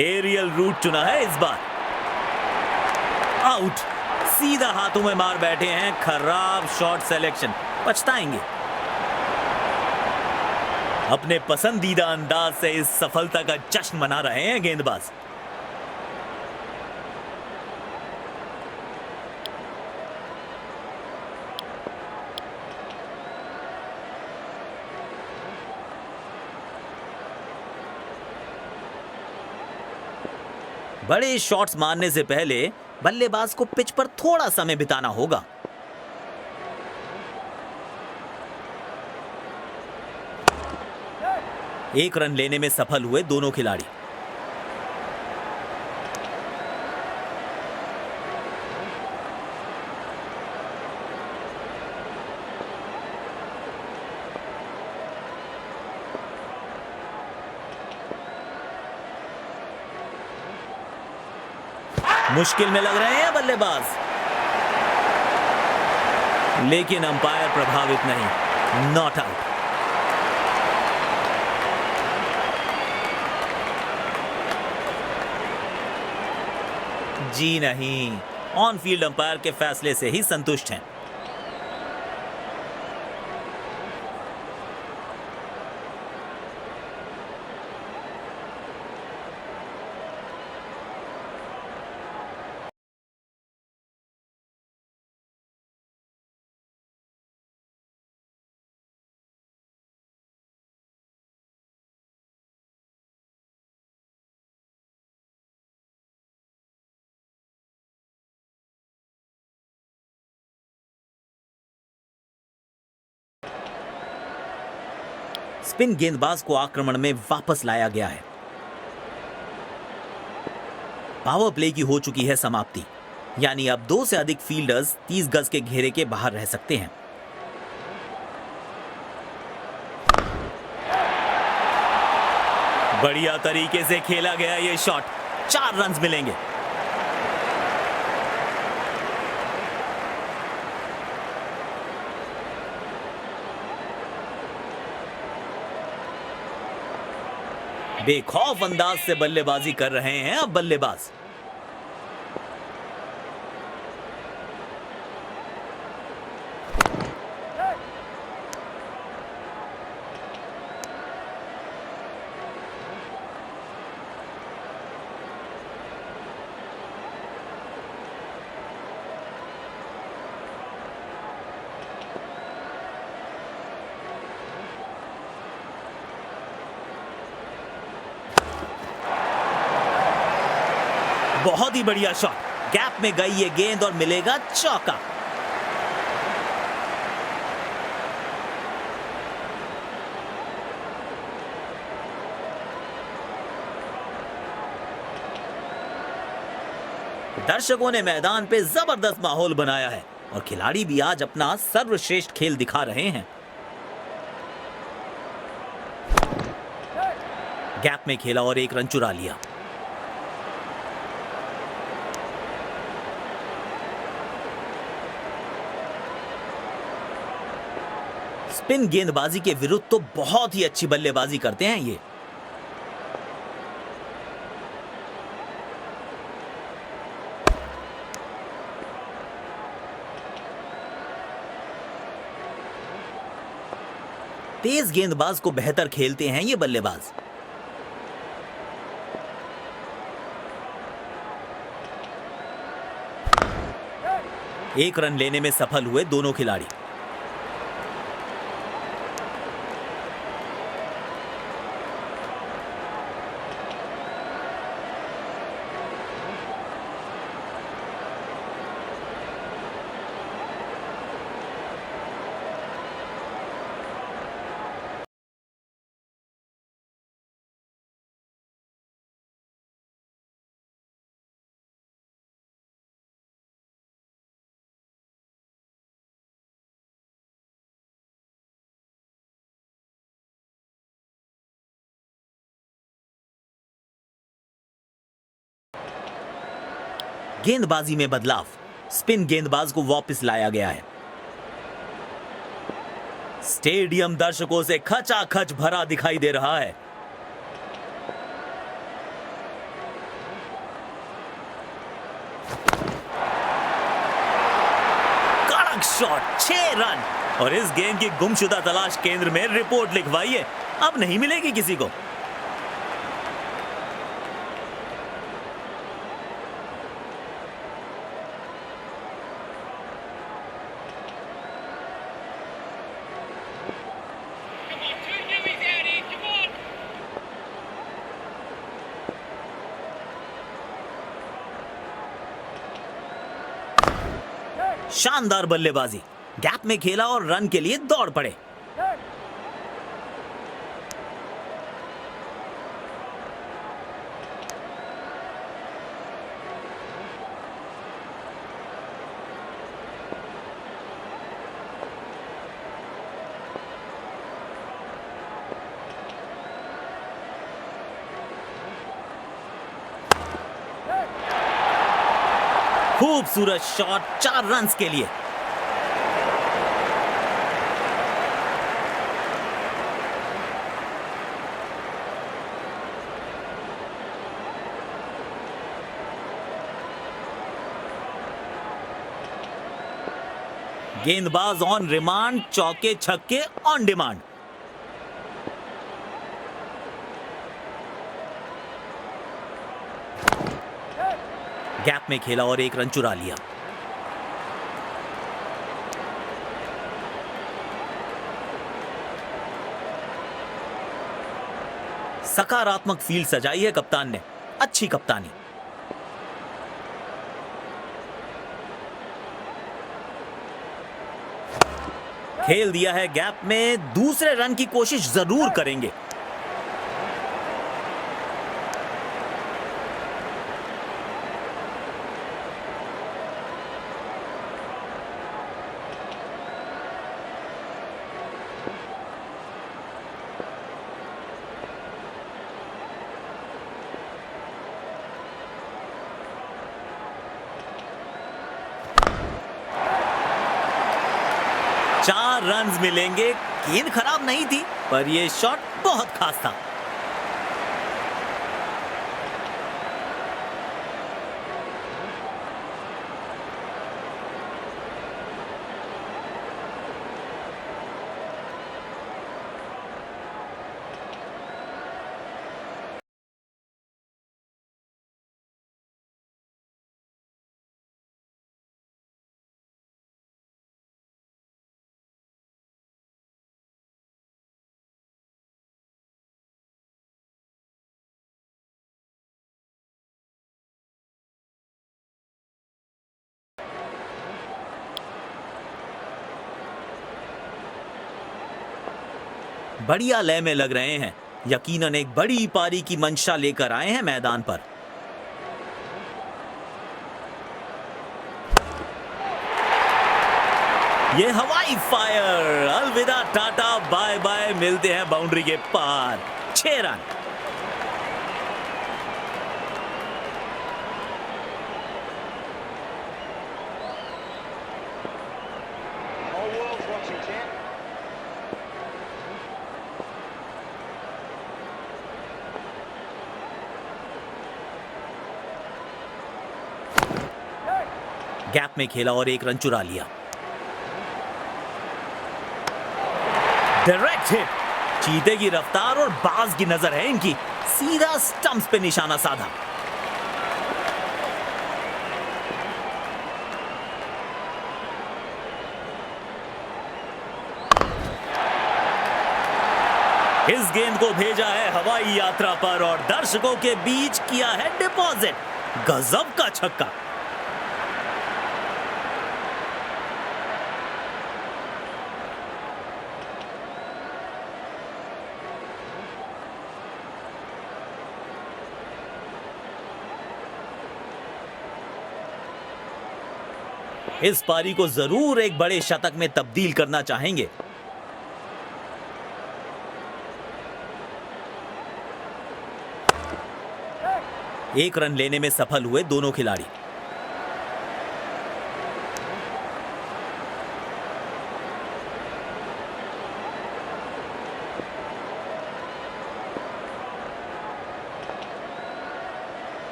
एरियल रूट चुना है इस बार। आउट। सीधा हाथों में मार बैठे हैं। खराब शॉट सिलेक्शन, पछताएंगे। अपने पसंदीदा अंदाज से इस सफलता का जश्न मना रहे हैं गेंदबाज। बड़े शॉट्स मारने से पहले बल्लेबाज को पिच पर थोड़ा समय बिताना होगा। एक रन लेने में सफल हुए दोनों खिलाड़ी। मुश्किल में लग रहे हैं बल्लेबाज, लेकिन अंपायर प्रभावित नहीं। Not out. जी नहीं, ऑन फील्ड अंपायर के फैसले से ही संतुष्ट हैं। स्पिन गेंदबाज को आक्रमण में वापस लाया गया है। पावर प्ले की हो चुकी है समाप्ति, यानी अब 2 से अधिक फील्डर्स 30 गज के घेरे के बाहर रह सकते हैं। बढ़िया तरीके से खेला गया ये शॉट। 4 रन मिलेंगे। बेखौफ अंदाज से बल्लेबाजी कर रहे हैं अब बल्लेबाज। बहुत ही बढ़िया शॉट। गैप में गई ये गेंद और मिलेगा चौका। दर्शकों ने मैदान पे जबरदस्त माहौल बनाया है और खिलाड़ी भी आज अपना सर्वश्रेष्ठ खेल दिखा रहे हैं। गैप में खेला और एक रन चुरा लिया। स्पिन गेंदबाजी के विरुद्ध तो बहुत ही अच्छी बल्लेबाजी करते हैं ये। तेज गेंदबाज को बेहतर खेलते हैं ये बल्लेबाज। एक रन लेने में सफल हुए दोनों खिलाड़ी। गेंदबाजी में बदलाव, स्पिन गेंदबाज को वापस लाया गया है। स्टेडियम दर्शकों से खचाखच भरा दिखाई दे रहा है। कड़क शॉट, 6 रन। और इस गेंद की गुमशुदा तलाश केंद्र में रिपोर्ट लिखवाइए, अब नहीं मिलेगी किसी को। शानदार बल्लेबाजी, गैप में खेला और रन के लिए दौड़ पड़े। खूबसूरत शॉट, 4 रन्स के लिए। गेंदबाज ऑन रिमांड, चौके छक्के ऑन डिमांड। गैप में खेला और 1 रन चुरा लिया। सकारात्मक फील्ड सजाई है कप्तान ने, अच्छी कप्तानी। खेल दिया है गैप में, दूसरे रन की कोशिश जरूर करेंगे। चार रन्स मिलेंगे। गेंद खराब नहीं थी, पर यह शॉट बहुत खास था। बढ़िया लय में लग रहे हैं, यकीनन एक बड़ी पारी की मंशा लेकर आए हैं मैदान पर। ये हवाई फायर, अलविदा टाटा बाय बाय, मिलते हैं बाउंड्री के पार। 6 रन। गैप में खेला और 1 रन चुरा लिया। डायरेक्ट हिट, चीते की रफ्तार और बाज की नजर है इनकी, सीधा स्टंप्स पे निशाना साधा। इस गेंद को भेजा है हवाई यात्रा पर और दर्शकों के बीच किया है डिपॉजिट। गजब का छक्का। इस पारी को जरूर एक बड़े शतक में तब्दील करना चाहेंगे। एक रन लेने में सफल हुए दोनों खिलाड़ी।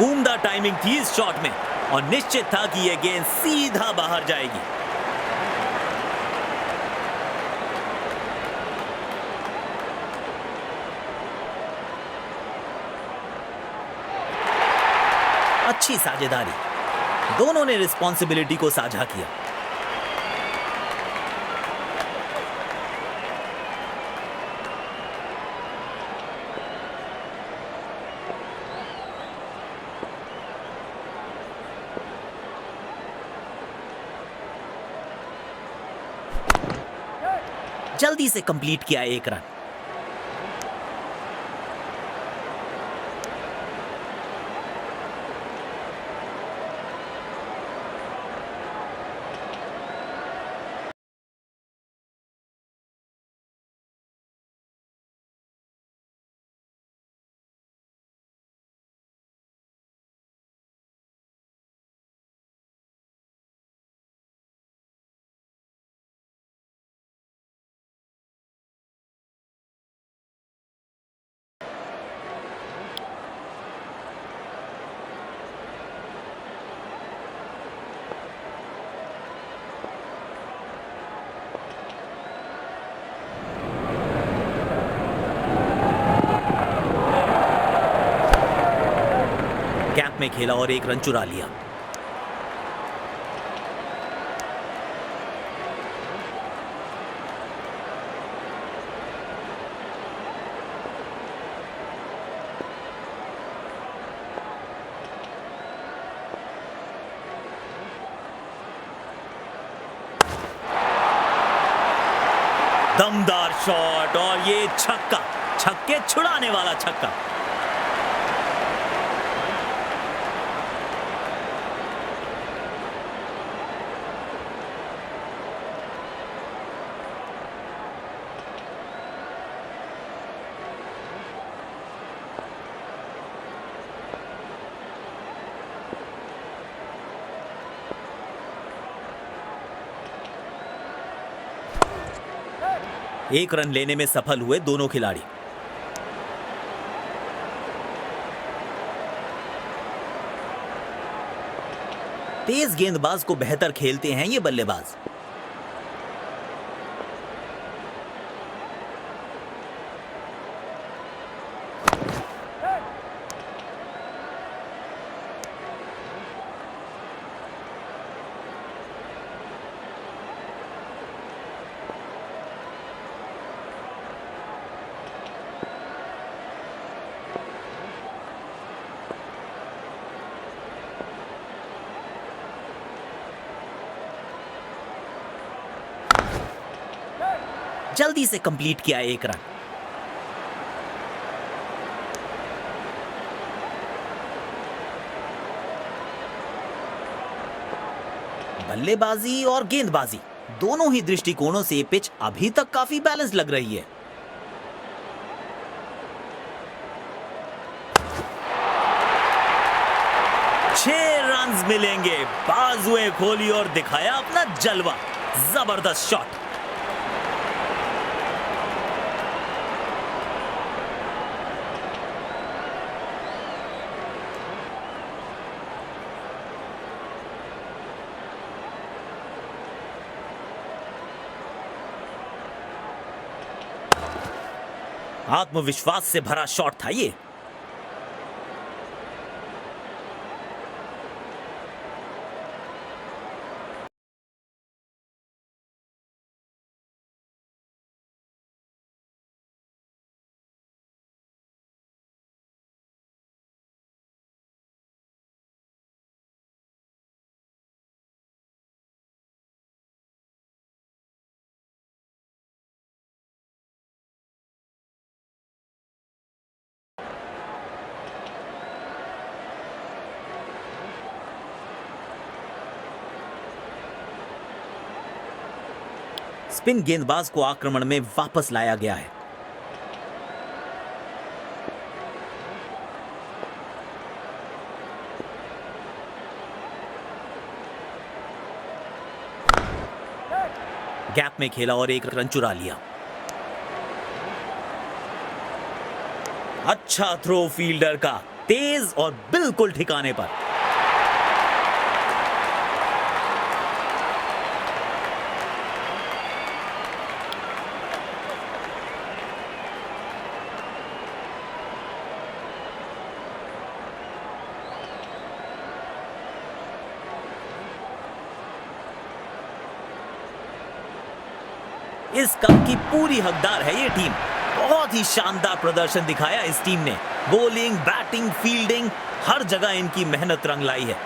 उम्दा टाइमिंग थी इस शॉट में और निश्चित था कि यह गेंद सीधा बाहर जाएगी। अच्छी साझेदारी, दोनों ने रिस्पॉन्सिबिलिटी को साझा किया। जल्दी से कंप्लीट किया एक रन। कैंप में खेला और एक रन चुरा लिया। दमदार शॉट और ये छक्का, छक्के छुड़ाने वाला छक्का। एक रन लेने में सफल हुए दोनों खिलाड़ी। तेज गेंदबाज को बेहतर खेलते हैं ये बल्लेबाज। जल्दी से कंप्लीट किया एक रन। बल्लेबाजी और गेंदबाजी दोनों ही दृष्टिकोणों से पिच अभी तक काफी बैलेंस लग रही है। छह रन मिलेंगे। बाजुएं खोली और दिखाया अपना जलवा। जबरदस्त शॉट। आत्मविश्वास से भरा शॉट था ये। स्पिन गेंदबाज को आक्रमण में वापस लाया गया है। गैप में खेला और एक रन चुरा लिया। अच्छा थ्रो फील्डर का, तेज और बिल्कुल ठिकाने पर। इस कप की पूरी हकदार है ये टीम। बहुत ही शानदार प्रदर्शन दिखाया इस टीम ने। बॉलिंग, बैटिंग, फील्डिंग, हर जगह इनकी मेहनत रंग लाई है।